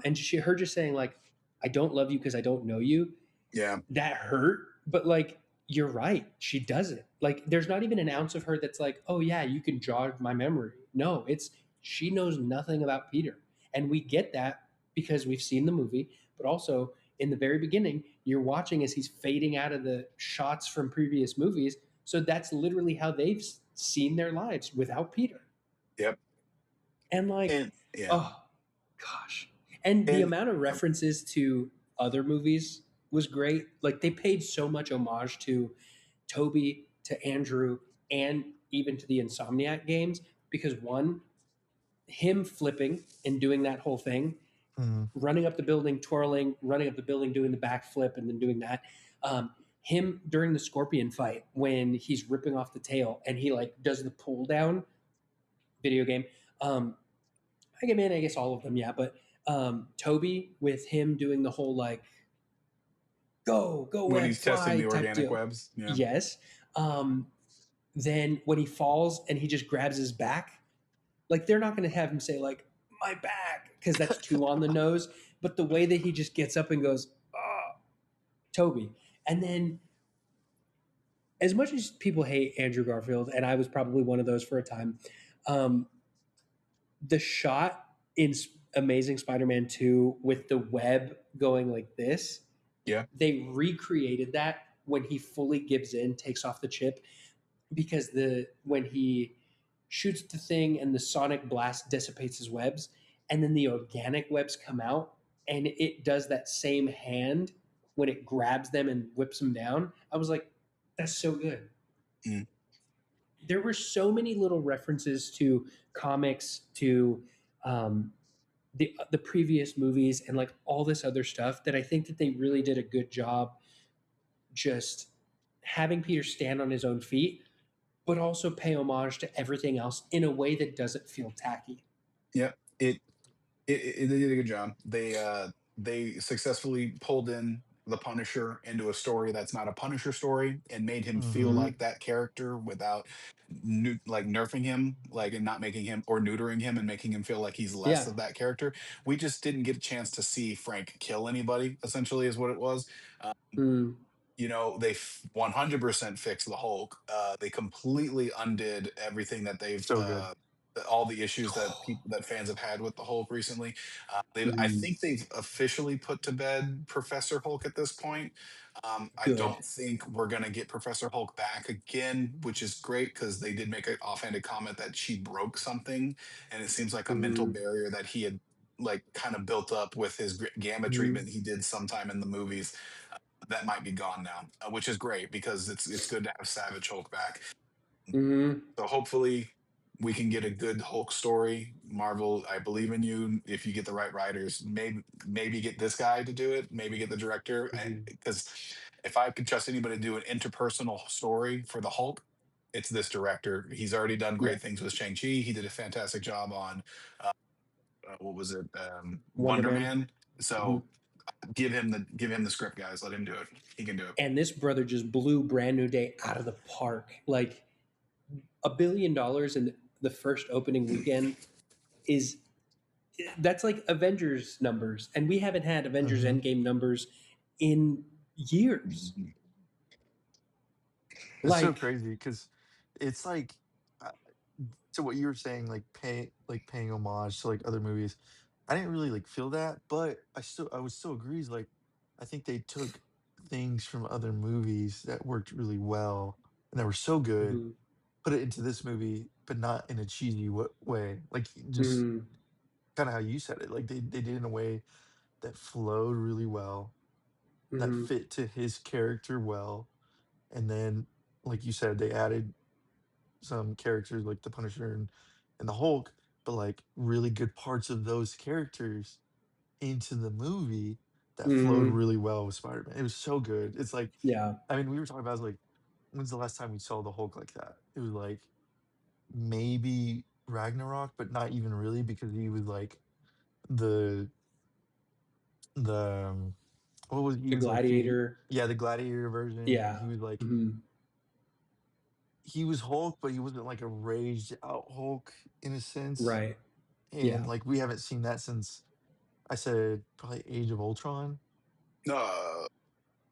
and her just saying like, "I don't love you because I don't know you." Yeah, That hurt, but like you're right, she doesn't. Like there's not even an ounce of her that's like, oh yeah, you can jog my memory. No, it's she knows nothing about Peter, and we get that because we've seen the movie, but also in the very beginning, you're watching as he's fading out of the shots from previous movies. So that's literally how they've seen their lives without Peter, yep, and like, and yeah, oh gosh. And the and amount of references to other movies was great. Like they paid so much homage to Toby, to Andrew, and even to the Insomniac games because one, him flipping and doing that whole thing, Mhm. running up the building, twirling, running up the building, doing the backflip, and then doing that. Him during the scorpion fight when he's ripping off the tail and he like does the pull down video game. Um, I guess all of them, yeah. But Toby with him doing the whole like go when web he's testing fly the type organic deal. webs, yeah, Yes. Um, then when he falls and he just grabs his back, like they're not going to have him say like my back because that's too on the nose. But the way that he just gets up and goes, oh, Toby, and then as much as people hate Andrew Garfield, and I was probably one of those for a time, um, the shot in Amazing Spider-Man 2 with the web going like this, yeah, they recreated that when he fully gives in, takes off the chip, because the when he shoots the thing and the sonic blast dissipates his webs, and then the organic webs come out, and it does that same hand when it grabs them and whips them down. I was like, that's so good. mm, There were so many little references to comics, to the previous movies, and like all this other stuff that I think that they really did a good job just having Peter stand on his own feet, but also pay homage to everything else in a way that doesn't feel tacky. yeah. They did a good job. They successfully pulled in the Punisher into a story that's not a Punisher story and made him feel Mhm. like that character without like nerfing him, like and not making him or neutering him and making him feel like he's less Yeah. of that character. We just didn't get a chance to see Frank kill anybody. Essentially, is what it was. Mm, You know, they 100% fixed the Hulk. They completely undid everything that they've So good. all the issues that people that fans have had with the Hulk recently. I mm, think they've officially put to bed Professor Hulk at this point. I good. don't think we're gonna get Professor Hulk back again, which is great because they did make an offhanded comment that she broke something, and it seems like a mental Mm, barrier that he had like kind of built up with his gamma mm, treatment he did sometime in the movies that might be gone now, which is great because it's good to have Savage Hulk back. mm, So hopefully we can get a good Hulk story. Marvel, I believe in you. If you get the right writers, maybe get this guy to do it. Maybe get the director, mm. because if I could trust anybody to do an interpersonal story for the Hulk, it's this director. He's already done Yeah. great things with Shang Chi. He did a fantastic job on uh, what was it, Wonder Wonder Man. Man. Mhm. So give him the script, guys. Let him do it. He can do it. And this brother just blew Brand New Day out of the park. Like $1 billion in the first opening weekend is that's like Avengers numbers, and we haven't had Avengers Mhm. Endgame numbers in years. It's so Like, crazy because it's like, uh, so what you were saying, like paying homage to like other movies. I didn't really like feel that, but I would still agree. Like, I think they took things from other movies that worked really well and that were so good, mhm, put it into this movie, but not in a cheesy way. Like just Mm, kind of how you said it. Like they did it in a way that flowed really well, that mm, fit to his character well, and then like you said, they added some characters like the Punisher and the Hulk, but like really good parts of those characters into the movie that flowed mm, really well with Spider-Man. It was so good. It's like, yeah, I mean, we were talking about, I was like, when's the last time we saw the Hulk like that? It was like maybe Ragnarok, but not even really because he was like the the what was he the was like he Gladiator. yeah, the gladiator version, and he Yeah, was like mm, he was Hulk, but he wasn't like a raged out Hulk in a sense. right. And Yeah, like we haven't seen that since I said probably Age of Ultron, Uh,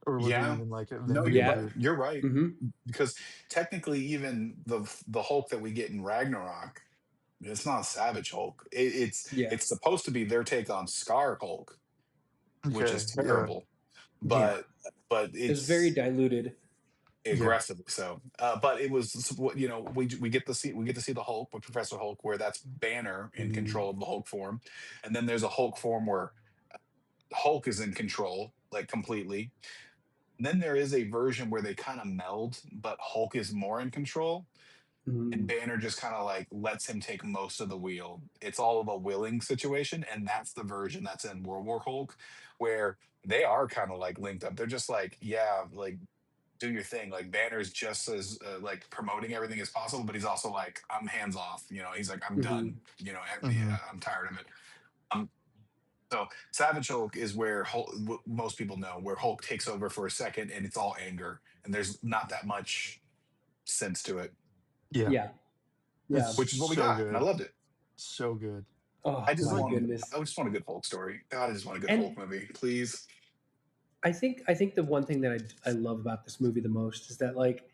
or was it yeah. even like No, you're Avengers yeah, right. or You're right. hmm Because technically, even the Hulk that we get in Ragnarok, it's not Savage Hulk. yeah, It's supposed to be their take on Scar Hulk, which is okay, yeah. terrible, yeah. but but It was very it's diluted. Yeah. aggressively so. But it was we get to see the Hulk with Professor Hulk, where that's Banner in Mm, control of the Hulk form, and then there's a Hulk form where Hulk is in control like completely. And then there is a version where they kind of meld, but Hulk is more in control. And mm, Banner just kind of like lets him take most of the wheel. It's all of a willing situation, and that's the version that's in World War Hulk, where they are kind of like linked up. They're just like, yeah, like do your thing. Like Banner's just as like promoting everything as possible, but he's also like, I'm hands off. He's like, I'm hmm done. Hmm. I'm tired of it. Um, so Savage Hulk is where most people know where Hulk takes over for a second, and it's all anger, and there's not that much sense to it, Yeah. Yeah, It's yeah. which is what we so got, and I good. loved it. So good. Oh Cause my like goodness. I just want a good Hulk story. God, I just want a good Hulk And movie, please. I think the one thing that I love about this movie the most is that like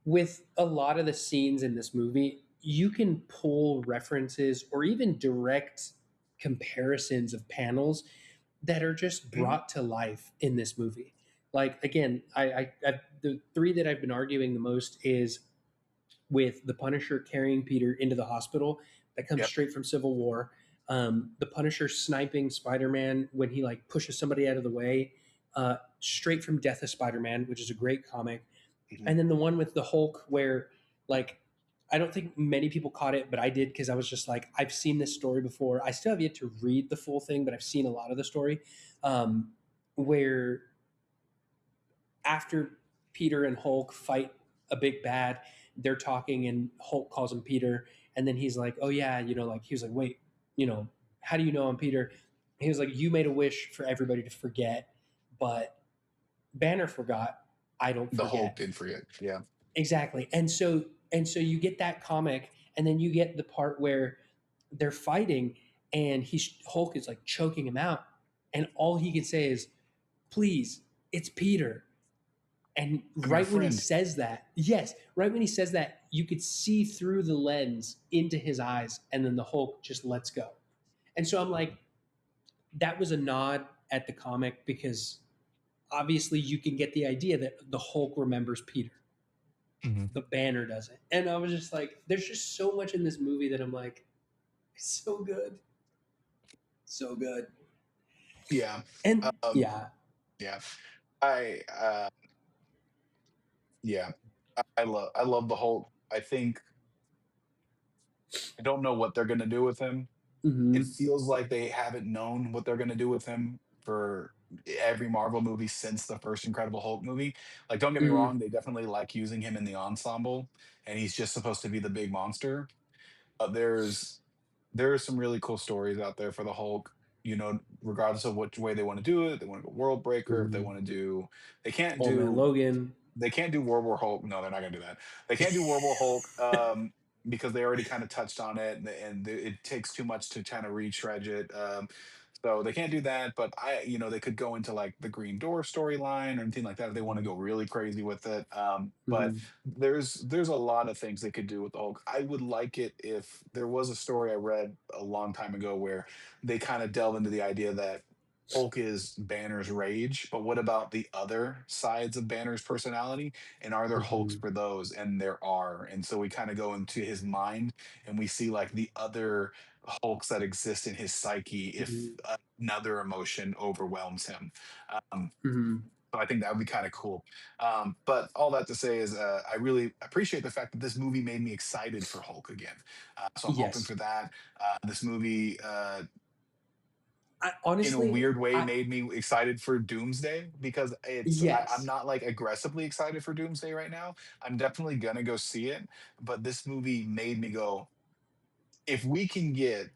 with a lot of the scenes in this movie, you can pull references or even direct comparisons of panels that are just Mhm. brought to life in this movie. Like again, the three that I've been arguing the most is with the Punisher carrying Peter into the hospital. That comes Yep. straight from Civil War. The Punisher sniping Spider-Man when he like pushes somebody out of the way, straight from Death of Spider-Man, which is a great comic. Mhm. And then the one with the Hulk where like I don't think many people caught it, but I did because I was just like, I've seen this story before. I still have yet to read the full thing, but I've seen a lot of the story. Where after Peter and Hulk fight a big bad, they're talking and Hulk calls him Peter, and then he's like, "Oh yeah, like he was like, wait, how do you know I'm Peter?" He was like, "You made a wish for everybody to forget, but Banner forgot. I don't The Hulk forget." did for it. Yeah. Exactly. And so you get that comic, and then you get the part where they're fighting, and Hulk is like choking him out, and all he can say is, "Please, it's Peter." And I'm your right when he friend. says that, yes, right when he says that, you could see through the lens into his eyes, and then the Hulk just lets go. And so I'm like, that was a nod at the comic because obviously you can get the idea that the Hulk remembers Peter, Mhm. the Banner doesn't. And I was just like, there's just so much in this movie that I'm like, it's so good, so good. Yeah. And Um, yeah, yeah. I yeah. I love the Hulk. I don't know what they're gonna do with him. It hmm feels like they haven't known what they're gonna do with him for every Marvel movie since the first Incredible Hulk movie. Like, don't get me hmm wrong, they definitely like using him in the ensemble, and he's just supposed to be the big monster. But there's some really cool stories out there for the Hulk. Regardless of which way they want to do it, they want to go World Breaker. If they hmm want to do, they can't Old Man do Logan. World War Hulk. No, they're not gonna do that. They can't do World War Hulk because they already kind of touched on it, and it takes too much to kind of retread it. So they can't do that. But they could go into like the Green Door storyline or anything like that if they want to go really crazy with it. But hmm there's a lot of things they could do with the Hulk. I would like it if there was a story I read a long time ago where they kind of delve into the idea that Hulk is Banner's rage, but what about the other sides of Banner's personality? And are there Hulks Hmm. for those? And there are. And so we kind of go into his mind and we see like the other Hulks that exist in his psyche if Hmm. another emotion overwhelms him. Um, Hmm. so I think that would be kind of cool. But all that to say is, I really appreciate the fact that this movie made me excited for Hulk again. So I'm hoping Yes. for that. This movie I in a honestly, weird way I made me excited for Doomsday because I'm yes. not like aggressively excited for Doomsday right now. I'm definitely gonna go see it, but this movie made me go, if we can get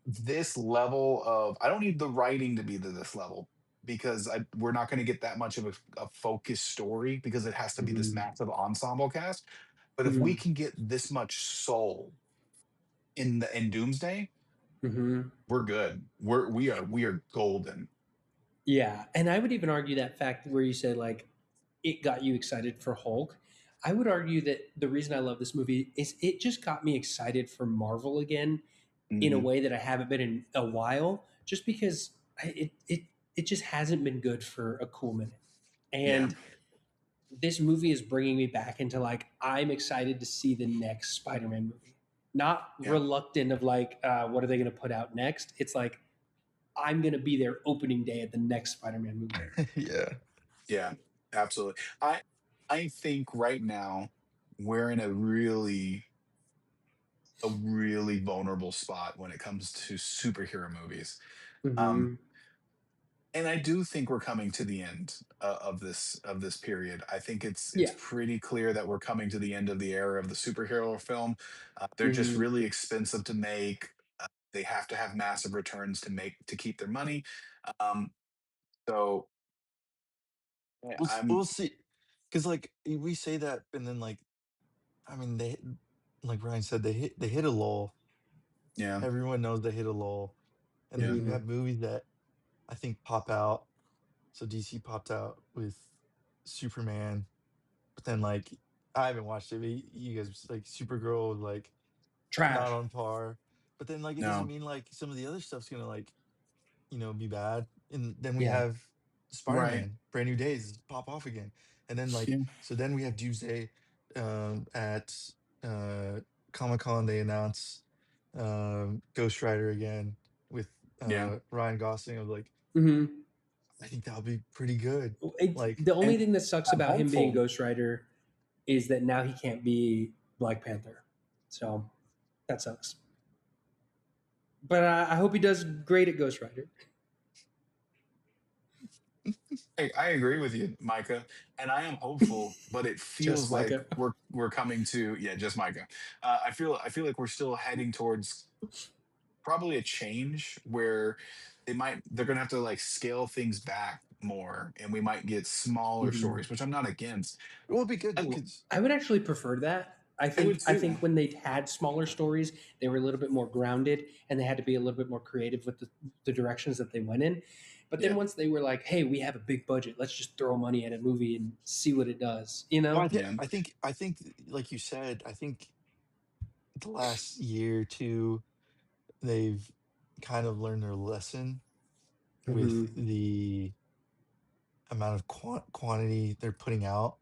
this level of, I don't need the writing to be to this level because we're not going to get that much of a focused story because it has to be this Hmm. massive ensemble cast. But if we Hmm. can get this much soul in Doomsday, Hmm. we're good. We are golden. Yeah, and I would even argue that fact where you said like it got you excited for Hulk. I would argue that the reason I love this movie is it just got me excited for Marvel again in a Hmm. way that I haven't been in a while. Just because it just hasn't been good for a cool minute, Yeah. and this movie is bringing me back into like I'm excited to see the next Spider-Man movie. Not Yeah. reluctant of like what are they going to put out next? It's like I'm going to be there opening day at the next Spider-Man movie. Yeah. Yeah, absolutely. I think right now we're in a really vulnerable spot when it comes to superhero movies. Um, Hmm. and I do think we're coming to the end of this period. I think it's Yeah. pretty clear that we're coming to the end of the era of the superhero film. They're just Hmm. really expensive to make. They have to have massive returns to keep their money. Um, so yeah, I'm We'll see, because like we say that, and then like I mean like Ryan said, they hit a lull. yeah, Everyone knows they hit a lull, and then yeah, you Hmm. have movies that I think pop out. So DC popped out with Superman, but then like I haven't watched it. But you guys like Supergirl was like not Trash. on par. But then like it doesn't no, mean like some of the other stuff's gonna like be bad. And then we Yeah. have right, Spider-Man, Brand New Days pop off again. And then like yeah, so then we have Doomsday at uh Comic-Con they announce Ghost Rider again with yeah. Ryan Gosling. I was like, Hmm. I think that'll be pretty good. Like The only And thing that sucks I'm about him being hopeful. Ghost Rider is that now he can't be Black Panther. So that sucks. But I hope he does great at Ghost Rider. I agree with you, Micah, and I am hopeful, but it Just feels like Micah. we're coming to, yeah, just Micah. I feel like we're still heading towards probably a change where they're gonna have to like scale things back more, and we might get smaller Hmm. stories, which I'm not against. it will be I, good l- because I would actually prefer that. I would I too. think when they had smaller stories, they were a little bit more grounded and they had to be a little bit more creative with the directions that they went in. But then Yeah, once they were like, "Hey, we have a big budget. Let's just throw money at a movie and see what it does," you well, know? yeah, I think like you said, I think the last year or two they've kind of learned their lesson with Hmm. the amount of quantity they're putting out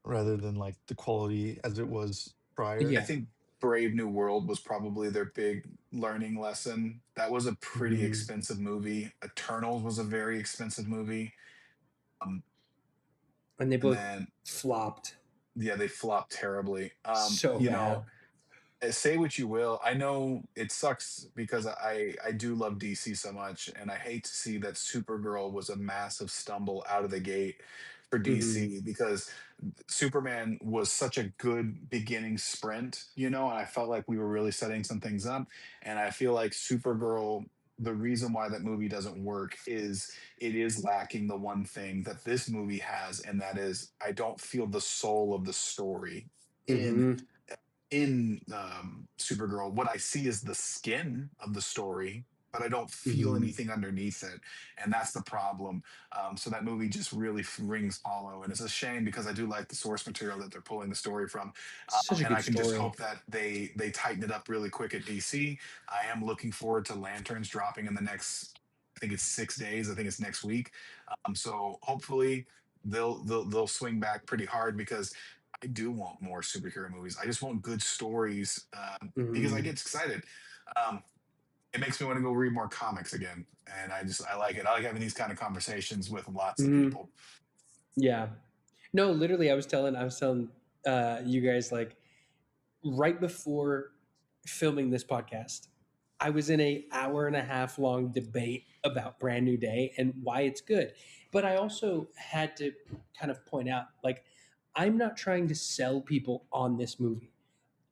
rather than like the quality as it was I prior. Yeah. think Brave New World was probably their big learning lesson. That was a pretty Hmm. expensive movie. Eternals was a very expensive movie. Um, And they and both then flopped yeah, they flopped terribly. so bad. Say what you will. I know it sucks because I do love DC so much, and I hate to see that Supergirl was a massive stumble out of the gate for Hmm. DC because Superman was such a good beginning sprint, and I felt like we were really setting some things up. And I feel like Supergirl, the reason why that movie doesn't work is it is lacking the one thing that this movie has, and that is I don't feel the soul of the story in Hmm. Supergirl. What I see is the skin of the story, but I don't feel Hmm. anything underneath it, and that's the problem. So that movie just really rings hollow, and it's a shame because I do like the source material that they're pulling the story from, Such a and good I can just story. hope that they tighten it up really quick at DC. I am looking forward to Lanterns dropping in the next think it's 6 days. I think it's next week. So hopefully they'll swing back pretty hard because I do want more superhero movies. I just want good stories because I Mhm. get excited. Um, it makes me want to go read more comics again, and I like it. I like having these kind of conversations with lots of Mhm. people. Yeah. No, literally, I was telling you guys like right before filming this podcast, I was in a hour and a half long debate about Brand New Day and why it's good. But I also had to kind of point out, like, I'm not trying to sell people on this movie.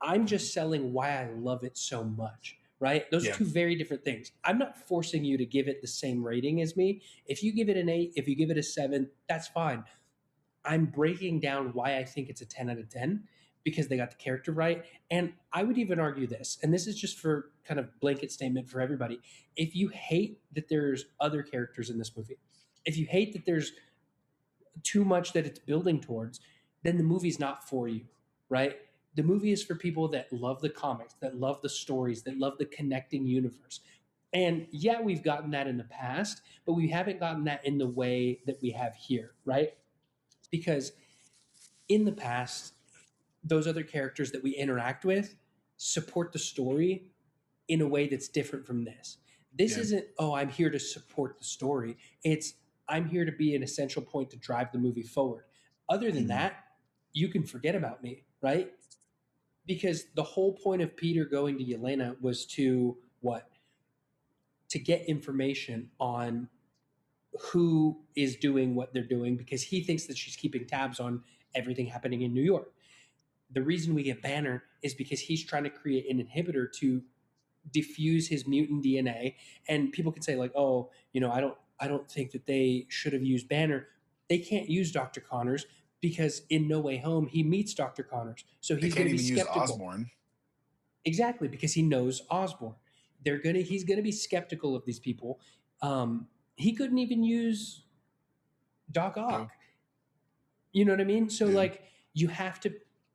I'm just selling why I love it so much. Right? Those are Yeah. two very different things. I'm not forcing you to give it the same rating as me. If you give it an 8, if you give it a 7, that's fine. I'm breaking down why I think it's a 10 out of 10 because they got the character right. And I would even argue this, and this is just for kind of blanket statement for everybody. If you hate that there's other characters in this movie, if you hate that there's too much that it's building towards, then the movie's not for you, right? The movie is for people that love the comics, that love the stories, that love the connecting universe. And yeah, we've gotten that in the past, but we haven't gotten that in the way that we have here, right? Because in the past, those other characters that we interact with support the story in a way that's different from this. This Yeah. isn't, oh, I'm here to support the story. It's, I'm here to be an essential point to drive the movie forward. Other than Mhm. that, you can forget about me, right? Because the whole point of Peter going to Yelena was to what? To get information on who is doing what they're doing because he thinks that she's keeping tabs on everything happening in New York. The reason we get Banner is because he's trying to create an inhibitor to diffuse his mutant DNA. And people can say like, oh, I don't think that they should have used Banner. They can't use Dr. Connors because in No Way Home he meets Dr. Connors, so They he's going can't to be even use skeptical. Osborne. Exactly, because he knows Osborn. He's gonna be skeptical of these people. He couldn't even use Doc No. Ock. You know what I mean? So Yeah. like you have to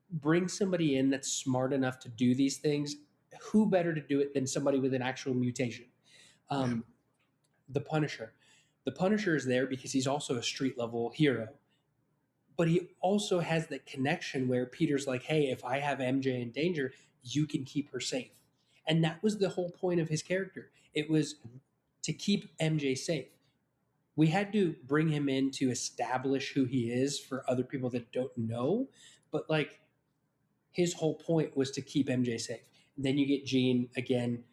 bring somebody in that's smart enough to do these things. Who better to do it than somebody with an actual mutation? Yeah. Um, the Punisher. The Punisher is there because he's also a street level hero, but he also has that connection where Peter's like, "Hey, if I have MJ in danger, you can keep her safe." And that was the whole point of his character. It was to keep MJ safe. We had to bring him in to establish who he is for other people that don't know, but like his whole point was to keep MJ safe. And then you get Jean again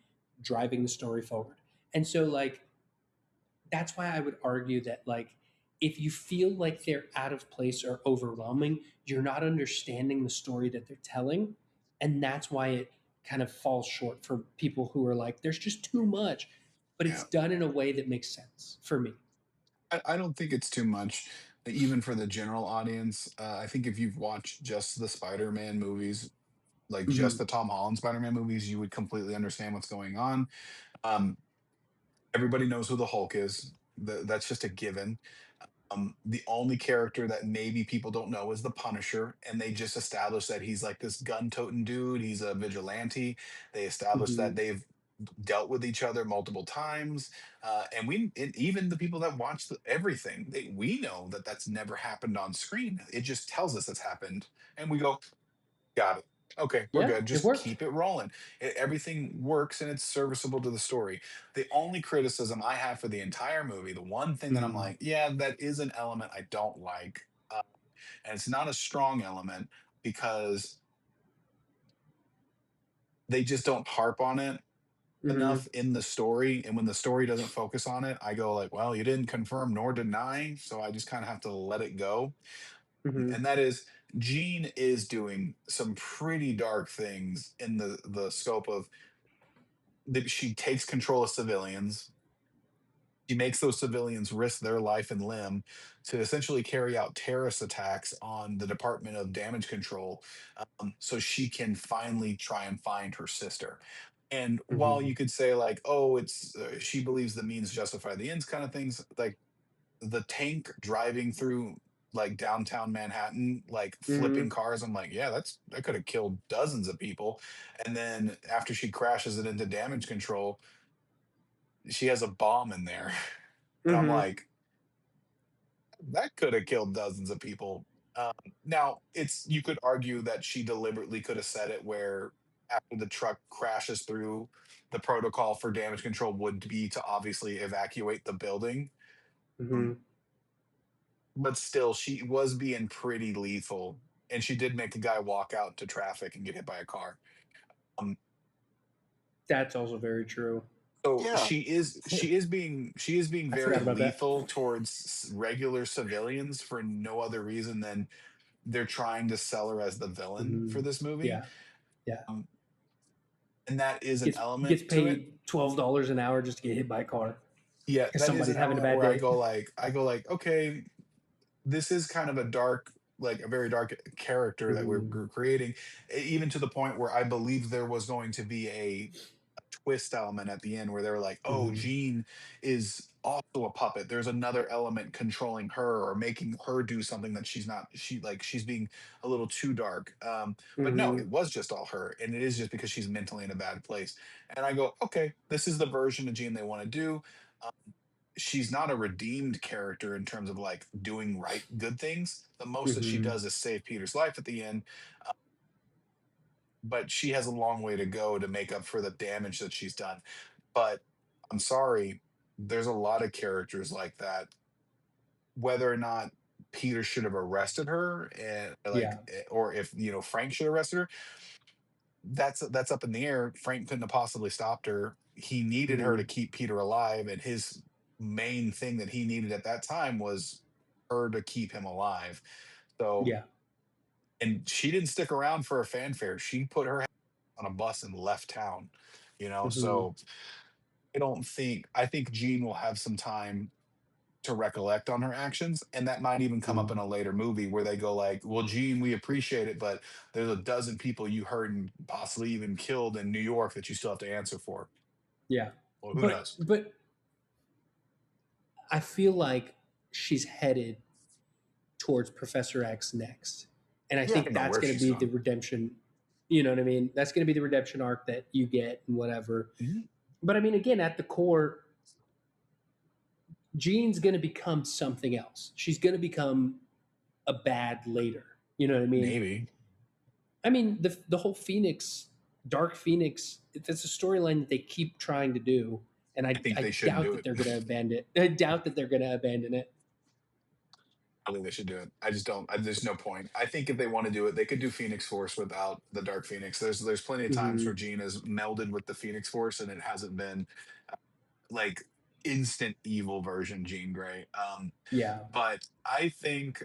driving the story forward. And so like that's why I would argue that like if you feel like they're out of place or overwhelming, you're not understanding the story that they're telling, and that's why it kind of falls short for people who are like there's just too much, but it's Yeah. done in a way that makes sense for me. I don't think it's too much, even for the general audience. I think if you've watched just the Spider-Man movies, like just Mhm. the Tom Holland Spider-Man movies, you would completely understand what's going on. Um, Everybody knows who the Hulk is. That's just a given. The only character that maybe people don't know is the Punisher, and they just established that he's like this gun-toting dude. He's a vigilante. They established that Mhm. they've dealt with each other multiple times, and even the people that watch everything, we know that that's never happened on screen. It just tells us it's happened, and we go, got it. Okay, we're Yeah, good. it Just worked. keep it rolling. Everything works and it's serviceable to the story. The only criticism I have for the entire movie, the one thing that I'm Mhm. like, yeah, that is an element I don't like, and it's not a strong element because they just don't harp on it enough Mhm. in the story. And when the story doesn't focus on it, I go like, well, you didn't confirm nor deny, so I just kind of have to let it go. Mhm. And that is, Jean is doing some pretty dark things in the scope of that she takes control of civilians. She makes those civilians risk their life and limb to essentially carry out terrorist attacks on the Department of Damage Control, so she can finally try and find her sister. And while you Mhm. could say like, oh, it's she believes the means justify the ends, kind of things, like the tank driving through like downtown Manhattan, like flipping Mhm. cars. I'm like, yeah, that could have killed dozens of people. And then after she crashes it into damage control, she has a bomb in there. And I'm Mm-hmm. like, that could have killed dozens of people. Um, Now, it's you could argue that she deliberately could have said it where after the truck crashes through, the protocol for damage control would be to obviously evacuate the building. Um, Mm-hmm. but still, she was being pretty lethal, and she did make a guy walk out to traffic and get hit by a car. Um, That's also very true. so Yeah, she is being I very forgot about that. lethal towards regular civilians for no other reason than they're trying to sell her as the villain Mm-hmm. for this movie. Yeah. Yeah. Um, and that is an Gets element to it. paid $12 an hour just to get hit by a car Yeah, because that is somebody's an having a element bad where day. I go like, okay, this is kind of a dark, like a very dark character that Mm-hmm. we're creating, even to the point where I believe there was going to be a twist element at the end where they were like, oh, Mm-hmm. Jean is also a puppet. There's another element controlling her or making her do something that she's not. She's being a little too dark. But no, Mm-hmm. it was just all her, and it is just because she's mentally in a bad place. And I go, okay, this is the version of Jean they want to do. She's not a redeemed character in terms of like doing right good things. The most that she Mm-hmm. does is save Peter's life at the end, but she has a long way to go to make up for the damage that she's done. But I'm sorry, there's a lot of characters like that. Whether or not Peter should have arrested her, and Yeah. or if Frank should have arrested her, that's up in the air. Frank couldn't have possibly stopped her. He needed her to Mm-hmm. keep Peter alive, and his main thing that he needed at that time was her to keep him alive. So, Yeah. and she didn't stick around for a fanfare. She put her on a bus and left town. Mm-hmm. So I think Jean will have some time to recollect on her actions, and that might even come up in Mm-hmm. a later movie where they go like, well, Gene, we appreciate it, but there's a dozen people you hurt and possibly even killed in New York that you still have to answer for. Yeah. Well, who But knows? but I feel like she's headed towards Professor X next. And I I yeah, think don't know that's where going to she's be the going. redemption. You know what I mean? That's going to be the redemption arc that you get and whatever. Mhm. But I mean, again, at the core, Jean's going to become something else. She's going to become a bad later. You know what I mean? Maybe. I mean, the whole Phoenix, Dark Phoenix, that's a storyline that they keep trying to do. And I think I they shouldn't doubt do that it. they're going to abandon it. I doubt that they're going to abandon it. I think they should do it. I just don't. There's no point. I think if they want to do it, they could do Phoenix Force without the Dark Phoenix. There's plenty of times where Mm-hmm. Jean has melded with the Phoenix Force, and it hasn't been like instant evil version Jean Grey. Yeah. But I think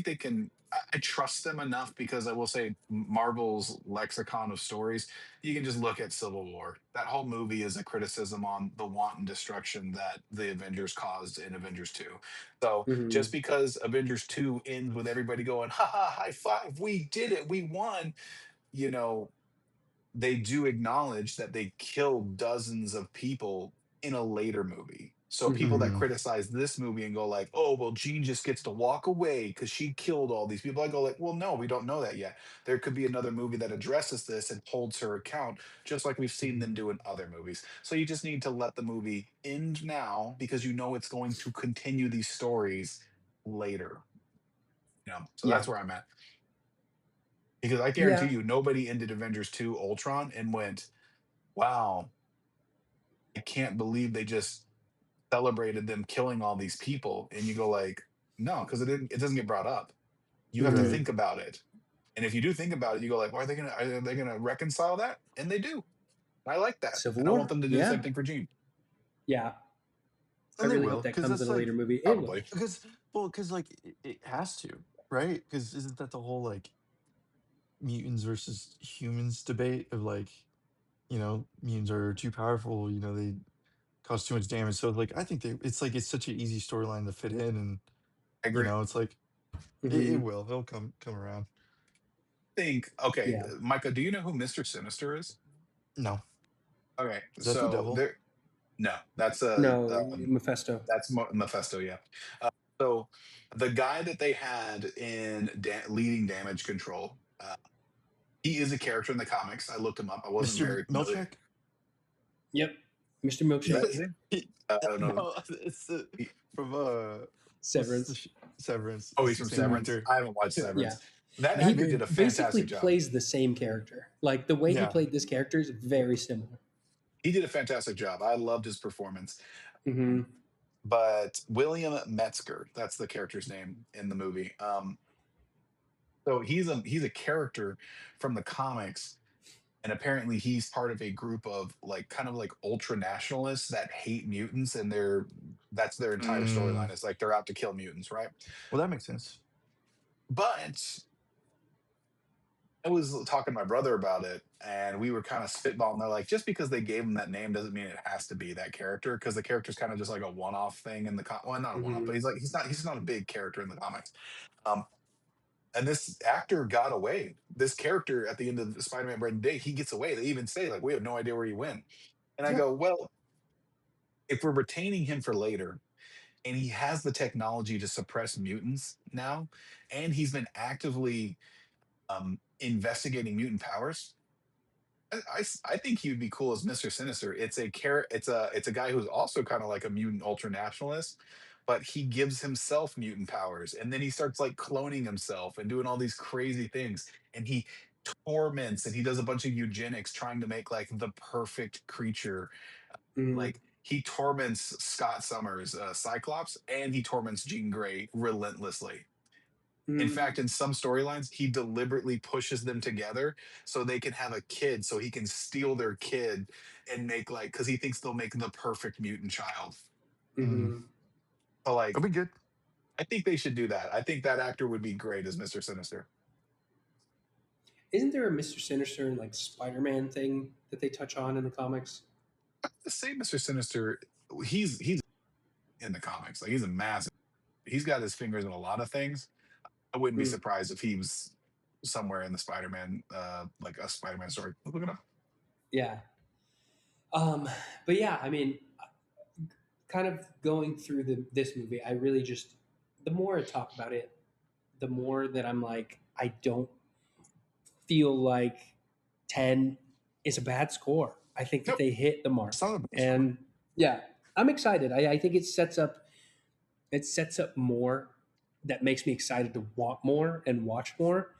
they can. I trust them enough because I will say Marvel's lexicon of stories. You can just look at Civil War. That whole movie is a criticism on the wanton destruction that the Avengers caused in Avengers 2. So just Mm-hmm. because Avengers 2 ends with everybody going, ha ha, high five, we did it, we won, you know, they do acknowledge that they killed dozens of people in a later movie. So people Mm-hmm. that hmm criticize this movie and go like, "Oh, well, Jean just gets to walk away because she killed all these people," I go like, "Well, no, we don't know that yet. There could be another movie that addresses this and holds her account, just like we've seen them do in other movies." So you just need to let the movie end now because you know it's going to continue these stories later. So that's Yeah. where I'm at. Because I guarantee Yeah. you, nobody ended Avengers 2 Ultron and went, wow, I can't believe they just celebrated them killing all these people. And you go like, no, because it doesn't get brought up. You have to Mm-hmm. right. think about it. And if you do think about it, you go like, well, are they gonna reconcile that? And they do. I like that. Civil And I want War. them to do the same Yeah. thing for Gene. Yeah. I And they really hope will, that because comes in that's a later like movie. It will. Probably. because like it has to, right? Because isn't that the whole like mutants versus humans debate of like, mutants are too powerful, they cause too much damage. So like I think it's like it's such an easy storyline to fit in, and I agree. it's like it Mm-hmm. will. It'll come around. Okay, Yeah. Micah, do you know who Mr. Sinister is? No. Okay, Is that the so devil? there, no, No, Mephisto. that's Mephisto, yeah. Uh, so the guy that they had in leading damage control, he is a character in the comics. I looked him up. I wasn't Mr. very familiar. Melchek? Yep. Mr. Is that Milkshake. his name? I don't know. No, it's He- from what's the Severance. Severance? oh, What's he's from his name? Severance. Winter. I haven't watched Yeah. Severance. That He actor did a basically fantastic job. plays the same character. Like the way he Yeah. played this character is very similar. He did a fantastic job. I loved his performance. Hmm. But William Metzger, that's the character's name in the movie. So he's a character from the comics, and apparently he's part of a group of like kind of like ultra nationalists that hate mutants, and that's their entire storyline. Mm. It's like they're out to kill mutants, right? Well, that makes sense. But I was talking to my brother about it, and we were kind of spitballing. They're like, just because they gave him that name doesn't mean it has to be that character, because the character's kind of just like a one-off thing in the well, not a one-off, but Hmm. he's not a big character in the comics. Um, and this actor got away. This character at the end of Spider-Man: Brand New Day, he gets away. They even say like, we have no idea where he went. And I Yeah. go, well, if we're retaining him for later, and he has the technology to suppress mutants now, and he's been actively investigating mutant powers. I think he would be cool as Mr. Sinister. It's a guy who's also kind of like a mutant ultra nationalist, but he gives himself mutant powers, and then he starts like cloning himself and doing all these crazy things, and he torments and he does a bunch of eugenics trying to make like the perfect creature. Hmm. Like he torments Scott Summers, Cyclops, and he torments Jean Grey relentlessly. In fact, in some storylines, he deliberately pushes them together so they can have a kid, so he can steal their kid and make like, because he thinks they'll make the perfect mutant child. Mm. Hmm. So, It'll like, be good. I think they should do that. I think that actor would be great as Mr. Sinister. Isn't there a Mr. Sinister and like Spider-Man thing that they touch on in the comics? The same Mr. Sinister, he's in the comics. Like, he's a massive, he's got his fingers in a lot of things. I wouldn't be Mm, surprised if he was somewhere in the Spider-Man, like a Spider-Man story. Look it up. yeah. Um, but yeah, I mean, kind of going through this movie, I really just the more I talk about it, the more that I'm like, I don't feel like 10 is a bad score. I think that Nope, they hit the It's mark, not a bad score. and yeah, I'm excited. I think it sets up more that makes me excited to want more and watch more,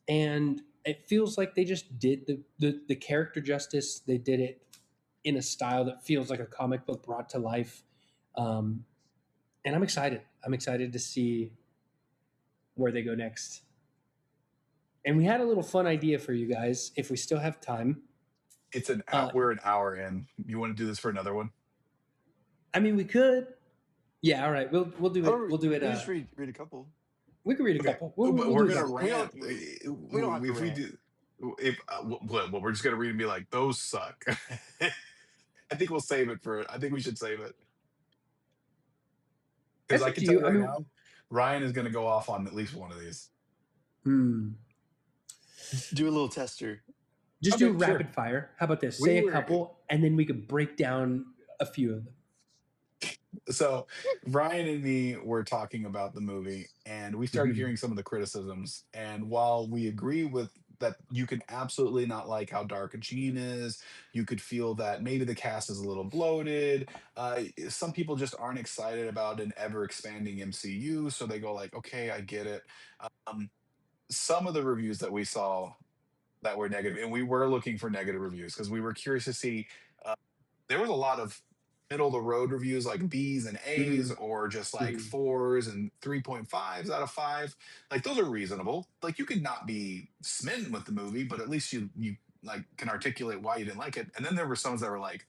and it feels like they just did the character justice. They did it in a style that feels like a comic book brought to life. Um, and I'm excited. I'm excited to see where they go next. And we had a little fun idea for you guys if we still have time. it's an Uh, we're an hour in. You want to do this for another one? I mean, we could. Yeah, all right. We'll do it. Or We'll do it. we just read a couple. We can read a Okay, couple. but We'll we're do gonna that. rant. We don't have to If we rant. do, if what we're just gonna read and be like, those suck. I think we'll save it for. I think we should save it because It's I up can to tell you you. I right mean, now, Ryan is gonna go off on at least one of these. hmm. Do a little tester. Just do Okay, a sure. rapid fire. How about this? We Say a were couple, and then we could break down a few of them. so Ryan and me were talking about the movie, and we started Mhm. hearing some of the criticisms. And while we agree with that, you can absolutely not like how dark Gene is. You could feel that maybe the cast is a little bloated. Some people just aren't excited about an ever expanding MCU, so they go like, "Okay, I get it." Um, some of the reviews that we saw that were negative, and we were looking for negative reviews because we were curious to see. uh, there was a lot of middle of the road reviews like B's and A's, Mhm. or just like Mhm. fours and 3.5s out of five. Like those are reasonable. Like you could not be smitten with the movie, but at least you like can articulate why you didn't like it. And then there were some that were like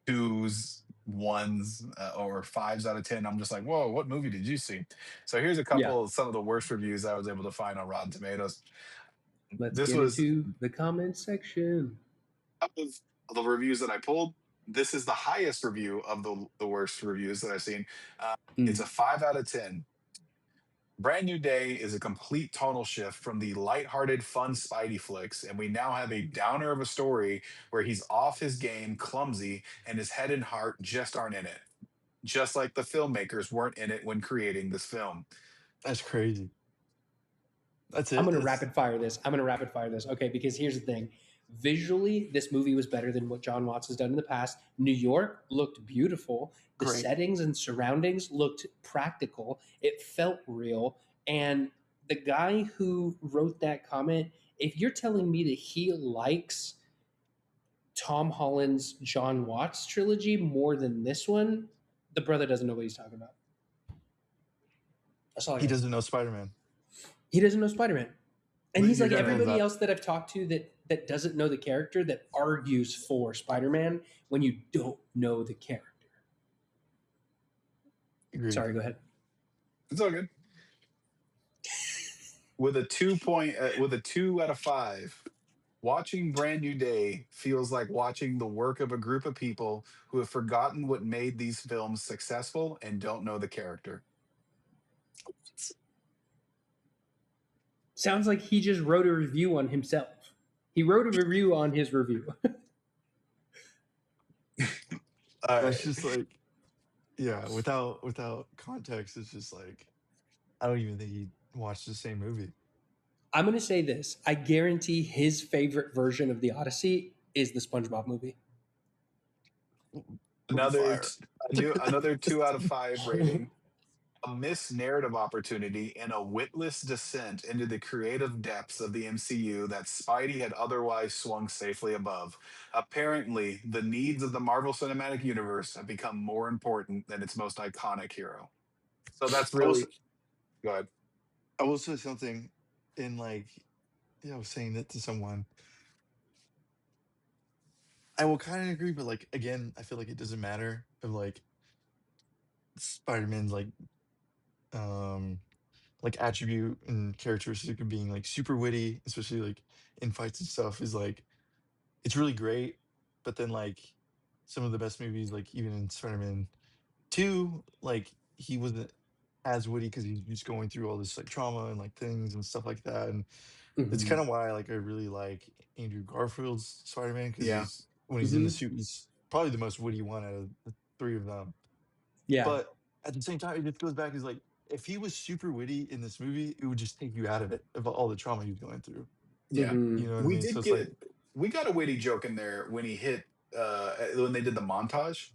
twos, ones, or fives out of 10. I'm just like, whoa, what movie did you see? So here's a Yeah. couple of some of the worst reviews I was able to find on Rotten Tomatoes. Let's This get was into the comment section. Out of the reviews that I pulled, this is the highest review of the worst reviews that I've seen. It's Mm. a 5 out of 10. Brand New Day is a complete tonal shift from the lighthearted, fun Spidey flicks, and we now have a downer of a story where he's off his game, clumsy, and his head and heart just aren't in it. Just like the filmmakers weren't in it when creating this film. That's crazy. That's I'm it. going to That's rapid fire this. I'm going to rapid fire this. Okay, because here's the thing. Visually, this movie was better than what John Watts has done in the past. New York looked beautiful. The Great. settings and surroundings looked practical. It felt real. And the guy who wrote that comment, if you're telling me that he likes Tom Holland's John Watts trilogy more than this one, the brother doesn't know what he's talking about. That's all I He got to say. doesn't know Spider-Man. He doesn't know Spider-Man. And But he's you're like gonna everybody love else that I've talked to that doesn't know the character that argues for Spider-Man when you don't know the character. agreed. Sorry, go ahead. It's all good. With a 2 out of 5, watching Brand New Day feels like watching the work of a group of people who have forgotten what made these films successful and don't know the character. Sounds like he just wrote a review on himself. He wrote a review on his review. All That's right. just like, yeah, without context, it's just like I don't even think he watched the same movie. I'm going to say this. I guarantee his favorite version of the Odyssey is the SpongeBob movie. Would be Another fire. t- another 2 out of 5 rating. A missed narrative opportunity and a witless descent into the creative depths of the MCU that Spidey had otherwise swung safely above. Apparently, the needs of the Marvel Cinematic Universe have become more important than its most iconic hero. So that's I will say, really go ahead. I will say something in like, yeah, I was saying that to someone. I will kind of agree, but like again, I feel like it doesn't matter of Spider-Man's um attribute and characteristic of being like super witty, especially like in fights and stuff, is like it's really great. But then like some of the best movies, like even in Spider-Man 2, like he wasn't as witty because he's just going through all this like trauma and like things and stuff like that. And it's Mm-hmm. kind of why like I really like Andrew Garfield's Spider-Man, because Yeah. he's when he's in the Mm-hmm. suit, he's probably the most witty one out of the three of them. Yeah. But at the same time, it just goes back is like if he was super witty in this movie, it would just take you out of it of all the trauma he's going through. Yeah. Mm-hmm. You know what I We mean? So did it's like, get we got a witty joke in there when he hit when they did the montage,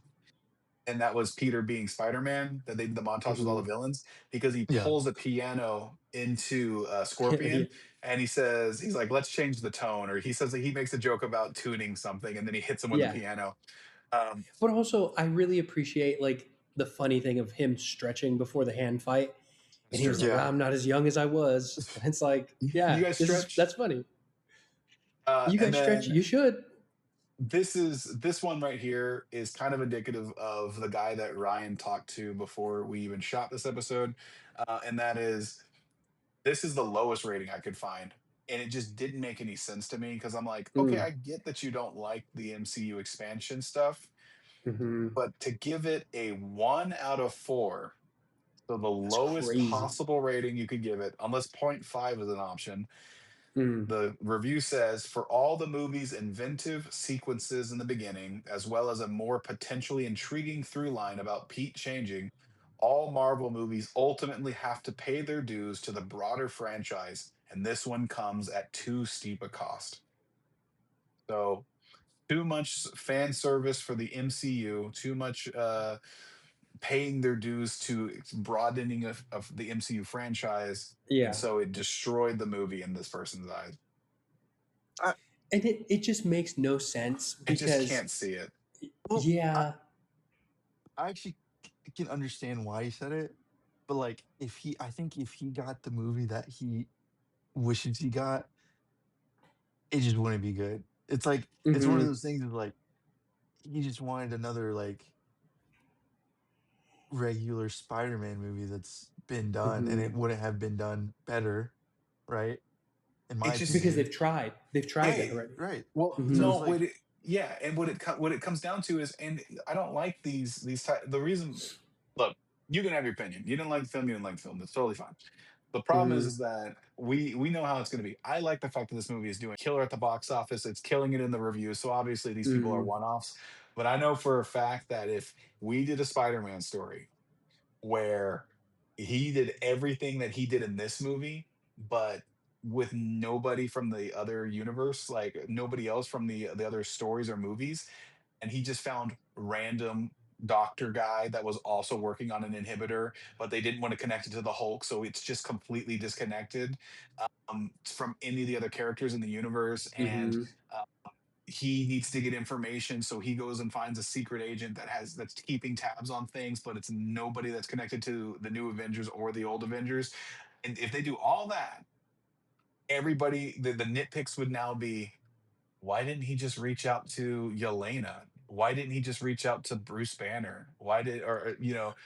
and that was Peter being Spider-Man, that they did the montage with all the Mm-hmm. villains, because he yeah, pulls a piano into Yeah. Scorpion, and he's like, let's change the tone, or he says that he makes a joke about tuning something, and then he hits him with the Yeah. piano. Um, But also, I really appreciate like the funny thing of him stretching before the hand fight, and it's he was true. like, yeah. "I'm not as young as I was." And it's like, You yeah, guys this is stretch, that's funny. You and guys stretch, then you should. this one right here is kind of indicative of the guy that Ryan talked to before we even shot this episode, and that is this is the lowest rating I could find. And it just didn't make any sense to me because I'm like, okay, Mm. I get that you don't like the MCU expansion stuff, Hmm. but to give it a 1 out of 4, so the That's lowest crazy. possible rating you could give it, unless point 0.5 is an option, Mm. the review says for all the movie's inventive sequences in the beginning, as well as a more potentially intriguing through line about Pete changing, all Marvel movies ultimately have to pay their dues to the broader franchise, and this one comes at too steep a cost. So, too much fan service for the MCU, too much paying their dues to broadening of the MCU franchise, and Yeah. so it destroyed the movie in this person's eyes. I, And it just makes no sense I just because, can't see it. well, yeah. I actually can understand why he said it, but like if he, I think if he got the movie that he wishes he got, it just wouldn't be good. It's like it's one of Hmm. those things of like he just wanted another like regular Spider-Man movie that's been done, and it Hmm. wouldn't have been done better, right? In It my just Because opinion. they've tried that right. already. Right. Well, So Hmm. it's no, like, yeah, and what it comes down to is, and I don't like these the reason. Look, you can have your opinion. You didn't like the film. You didn't like the film. That's totally fine. The problem Hmm. is that we know how it's going to be. I like the fact that this movie is doing killer at the box office. It's killing it in the reviews. So obviously these people are Hmm. one offs. But I know for a fact that if we did a Spider-Man story where he did everything that he did in this movie, but with nobody from the other universe, like nobody else from the other stories or movies, and he just found random doctor guy that was also working on an inhibitor, but they didn't want to connect it to the Hulk, so it's just completely disconnected from any of the other characters in the universe. And Mm-hmm. uh, he needs to get information, so he goes and finds a secret agent that's keeping tabs on things, but it's nobody that's connected to the new Avengers or the old Avengers. And if they do all that, everybody the nitpicks would now be, why didn't he just reach out to Yelena? Why didn't he just reach out to Bruce Banner? Why did, or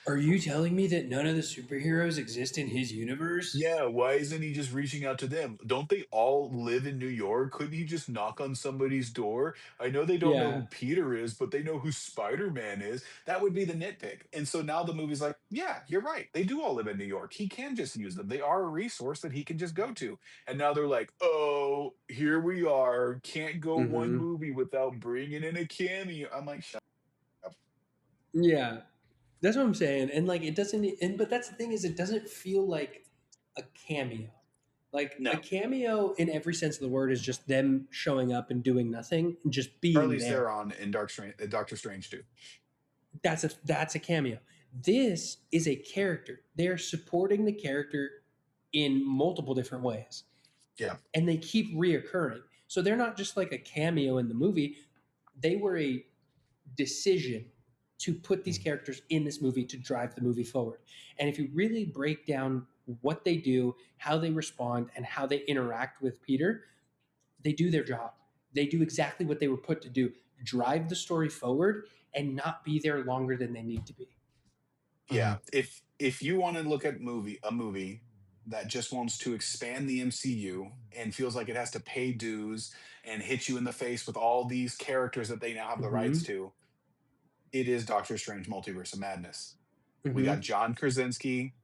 Are you telling me that none of the superheroes exist in his universe? yeah, why isn't he just reaching out to them? Don't they all live in New York? Couldn't he just knock on somebody's door? I know they don't know who Yeah. Peter is, but they know who Spider-Man is. That would be the nitpick. And so now the movie's like, yeah, you're right. They do all live in New York. He can just use them. They are a resource that he can just go to. And now they're like, oh, here we are. Can't go one Mm-hmm. movie without bringing in a cameo. I'm like, shut up. Yeah. That's what I'm saying. And like it doesn't but that's the thing is it doesn't feel like a cameo. Like a No. cameo in every sense of the word is just them showing up and doing nothing and just being Charlize there. Theron in Doctor Strange too. That's a cameo. This is a character. They're supporting the character in multiple different ways. Yeah. And they keep reoccurring. So they're not just like a cameo in the movie. They were a decision to put these characters in this movie to drive the movie forward. And if you really break down what they do, how they respond, and how they interact with Peter, they do their job. They do exactly what they were put to do, drive the story forward and not be there longer than they need to be. Yeah, if you want to look at a movie that just wants to expand the MCU and feels like it has to pay dues and hit you in the face with all these characters that they now have the rights Mm-hmm. to, it is Doctor Strange Multiverse of Madness. We got Mm-hmm. John Krasinski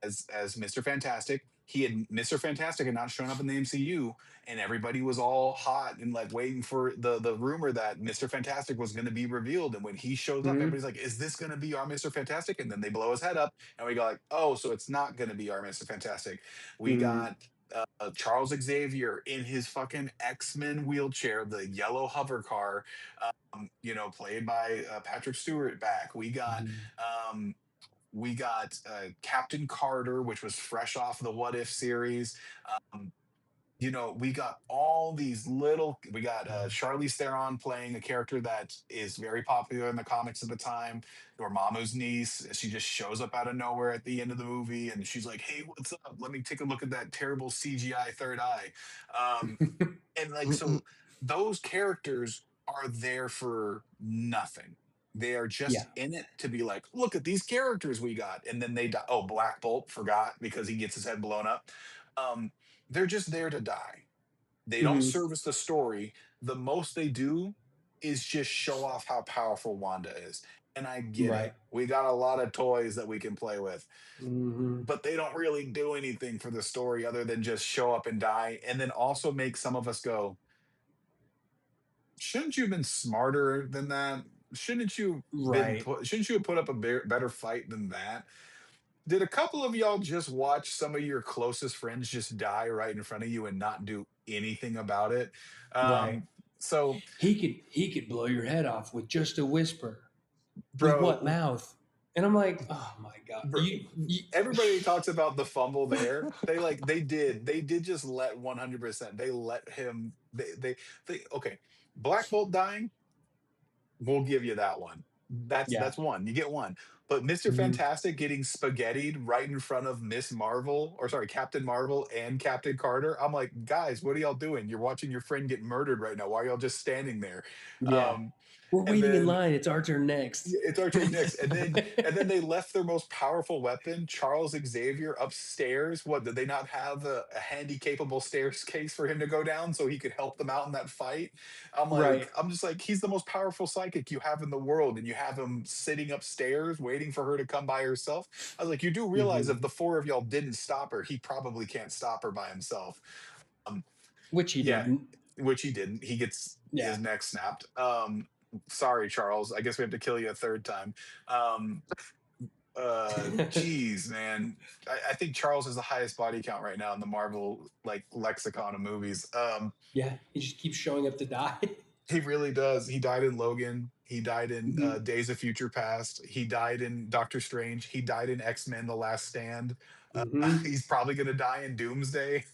as Mr. Fantastic. Mr. Fantastic had not shown up in the MCU, and everybody was all hot and like waiting for the rumor that Mr. Fantastic was going to be revealed. And when he shows up, Mm-hmm. everybody's like, "Is this going to be our Mr. Fantastic?" And then they blow his head up, and we go like, "Oh, so it's not going to be our Mr. Fantastic." We Mm-hmm. got Charles Xavier in his fucking X-Men wheelchair, the yellow hover car, played by Patrick Stewart back. Um, we got Captain Carter, which was fresh off the What If series. Um, we got all these little. We got Charlize Theron playing a character that is very popular in the comics at the time. Dormammu's niece. She just shows up out of nowhere at the end of the movie, and she's like, "Hey, what's up? Let me take a look at that terrible CGI third eye." Um, and like so those characters are there for nothing. They are Yeah. just in it to be like, look at these characters we got, and then they die. Oh, Black Bolt forgot because he gets his head blown up. um, they're just there to die. They don't Mm-hmm. service the story. The most they do is just show off how powerful Wanda is. And I get it, Right. we got a lot of toys that we can play with, Mm-hmm. but they don't really do anything for the story other than just show up and die, and then also make some of us go, shouldn't you have been smarter than that? Right. Shouldn't you have put up a better fight than that? Did a couple of y'all just watch some of your closest friends just die right in front of you and not do anything about it? Right. So, He could blow your head off with just a whisper. With what bro, mouth? And I'm like, oh my god. bro, You everybody talks about the fumble there. They did just let 100%. They let him. They okay. Black Bolt dying, we'll give you that one. yeah. That's one. You get one. But Mr. Mhm. Fantastic getting spaghettied right in front of Miss Marvel, or sorry, Captain Marvel and Captain Carter. I'm like, guys, what are y'all doing? You're watching your friend get murdered right now. Why are y'all just standing there? Yeah. Um, We're and waiting in then line. It's our turn next. yeah, it's our turn next. And then they left their most powerful weapon, Charles Xavier, upstairs. What, did they not have a handy capable staircase for him to go down so he could help them out in that fight? Right. I'm just like, he's the most powerful psychic you have in the world, and you have him sitting upstairs waiting for her to come by herself. I was like, you do realize Hmm. if the four of y'all didn't stop her, he probably can't stop her by himself. Um, Which he yeah, didn't. which he didn't. He gets his Yeah. neck snapped. Sorry, Charles. I guess we have to kill you a third time. Um, Geez, man. I think Charles has the highest body count right now in the Marvel like lexicon of movies. Yeah, he just keeps showing up to die. He really does. He died in Logan. He died in Hmm. Days of Future Past. He died in Doctor Strange. He died in X-Men: The Last Stand. Hmm. He's probably gonna die in Doomsday.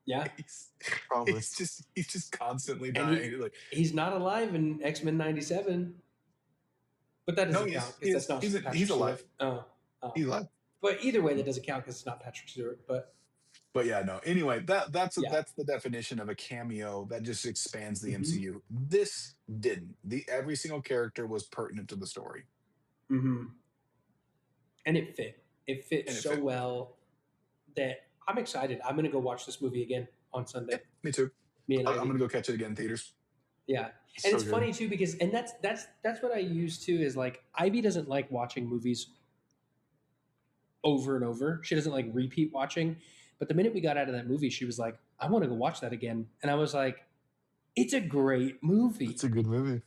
Yeah, He's Probably. he's just constantly and dying. Like, he's not alive in X-Men '97, but that no, doesn't he count is. He because that's is. not He's Patrick alive. Stewart. Oh, oh. He's alive. But either way, that doesn't count because it's not Patrick Stewart. But But yeah, no. Anyway, yeah. that's the definition of a cameo that just expands the Hmm. MCU. This didn't. The every single character was pertinent to the story, Hmm. And it fit. It fit and it so fit. well that I'm excited. I'm going to go watch this movie again on Yeah, Sunday. me too. Me and I'm Ivy. gonna go catch it again in theaters. Yeah, and So it's good. funny too because and that's what I use too is like Ivy doesn't like watching movies over and over. She doesn't like repeat watching. But the minute we got out of that movie, she was like, "I want to go watch that again," and I was like, "It's a great It's movie." a good movie.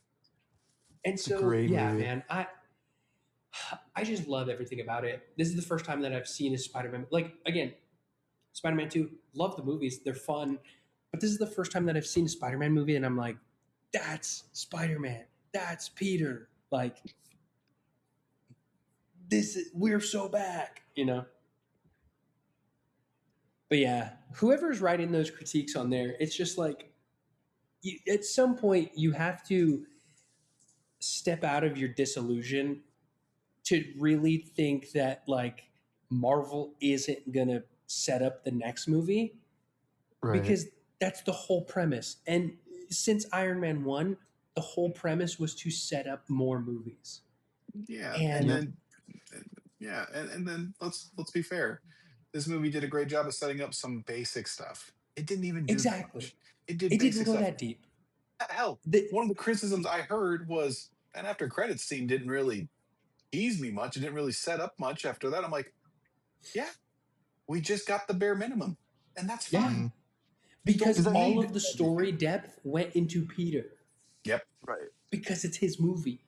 And It's a so great yeah, movie. man, I just love everything about it. This is the first time that I've seen a Spider-Man. Like again, Spider-Man 2, love the movies. They're fun. But this is the first time that I've seen a Spider-Man movie and I'm like, that's Spider-Man. That's Peter. Like we're so back, you know. But yeah, whoever's writing those critiques on there, it's just like at some point you have to step out of your disillusion to really think that like Marvel isn't going to set up the next movie Right. because that's the whole premise. And since Iron Man 1, the whole premise was to set up more movies. Yeah, and Yeah. And then yeah, and then let's be fair. This movie did a great job of setting up some basic stuff. It didn't even do that exactly, much. It did it didn't basic go stuff. that deep. Hell, The, one of the criticisms I heard was an after credits scene didn't really tease me much. It didn't really set up much after that. I'm like, yeah, we just got the bare minimum, and that's yeah, fine. Hmm. You don't because Because I all think, need of the story everything. depth went into Peter Yep. right. because it's his movie.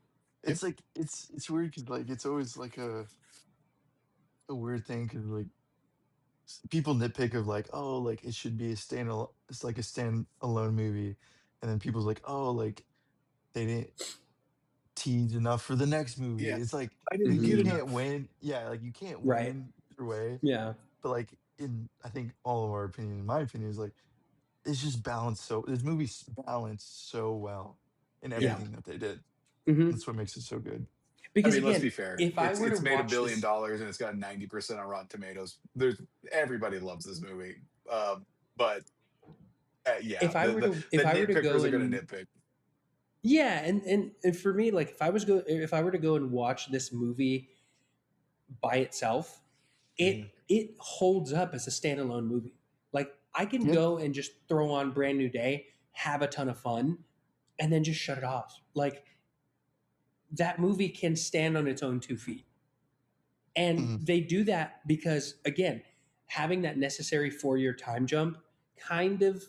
Yep. It's like it's weird because like it's always like a weird thing because like people nitpick of like, oh, like it should be a stand, it's like a stand-alone movie, and then people's like, oh, like they didn't tease enough for the next movie. Yeah. It's like I didn't you get Hmm. can't enough. win. Yeah, like you can't Right. win either way. Yeah. But like in I think all of our opinion, in my opinion, is like it's just balanced. So this movie's balanced so well in Yeah. Yeah. everything that they did. Hmm. That's what makes it so good. I Because mean, let's be again, fair. if I were to It's made a watch billion this, dollars and it's got 90% on Rotten Tomatoes. There's everybody loves this movie. But yeah, the if I were to nitpickers go are going and to nitpick. yeah, and for me, like if I were to go and watch this movie by itself, Mhm. it holds up as a standalone movie. Like I can Yeah. go and just throw on Brand New Day, have a ton of fun, and then just shut it off. Like that movie can stand on its own 2 feet. And Mhm. they do that because, again, having that necessary 4 year time jump kind of,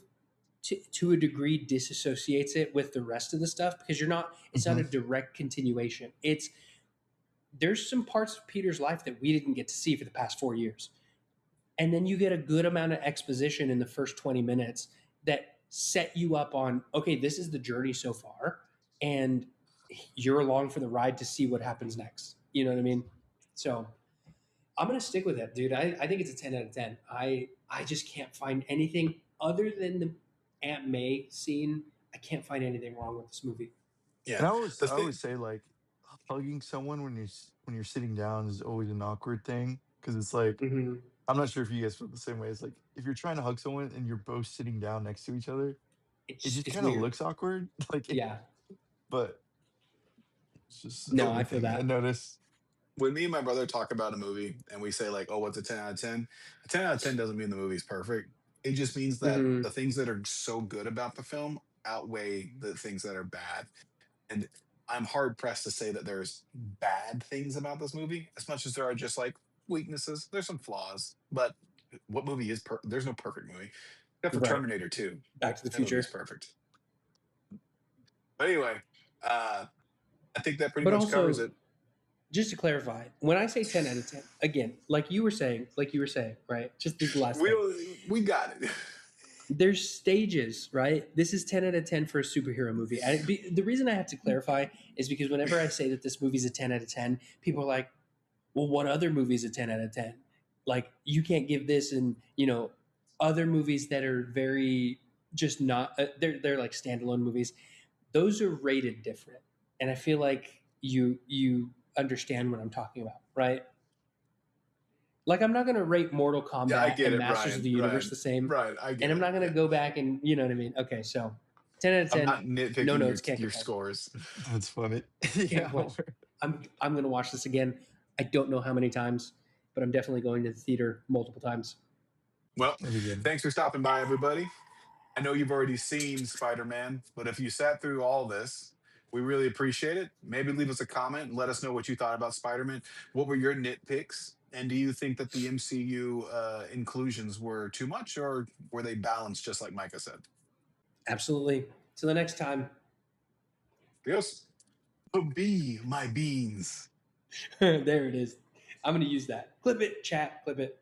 to a degree, disassociates it with the rest of the stuff because it's not a Mhm. direct continuation. There's some parts of Peter's life that we didn't get to see for the past 4 years. And then you get a good amount of exposition in the first 20 minutes that set you up on, okay, this is the journey so far. And you're along for the ride to see what happens next. You know what I mean? So I'm gonna stick with it, dude. I think it's a 10 out of 10. I just can't find anything other than the Aunt May scene. I can't find anything wrong with this movie. Yeah. And The I thing, always say like hugging someone when when you're sitting down is always an awkward thing because it's like Hmm. I'm not sure if you guys feel the same way. It's like if you're trying to hug someone and you're both sitting down next to each other, it just It's kind of weird. looks awkward. Yeah. But it's just a No, funny I feel thing I that. noticed. when me and my brother talk about a movie and we say, like, oh, what's a 10 out of 10? A 10 out of 10 doesn't mean the movie's perfect. It just means that Hmm. the things that are so good about the film outweigh the things that are bad. And I'm hard pressed to say that there's bad things about this movie, as much as there are just like weaknesses. There's some flaws, but what movie is there's no perfect movie except for Right. Terminator 2. Back to the That movie's Future. perfect. But anyway, I think that pretty But much covers also, it. just to clarify, when I say 10 out of 10, again, like you were saying, right? Just this last thing. We got it. There's stages, right? This is 10 out of 10 for a superhero movie. The reason I have to clarify is because whenever I say that this movie's a 10 out of 10, people are like, well, what other movie's a 10 out of 10? Like, you can't give this, and, other movies that are very just not, they're like standalone movies. Those are rated different. And I feel like you understand what I'm talking about, right? Like, I'm not going to rate Mortal Yeah, I Kombat get and it, Masters of Ryan. the Universe the same. Ryan, I And get I'm it. not going Yeah. to go back and, you know what I mean? Okay, so 10 out of I'm 10, not no nitpicking notes, can't your complain. scores. That's funny. Can't Yeah. complain. I'm going to watch this again. I don't know how many times, but I'm definitely going to the theater multiple times. Well, That'd be good. thanks for stopping by, everybody. I know you've already seen Spider-Man, but if you sat through all this, we really appreciate it. Maybe leave us a comment and let us know what you thought about Spider-Man. What were your nitpicks? And do you think that the MCU inclusions were too much, or were they balanced, just like Micah said? Absolutely. Till the next time. Yes. But be my beans. There it is. I'm going to use that. Clip it, chat, clip it.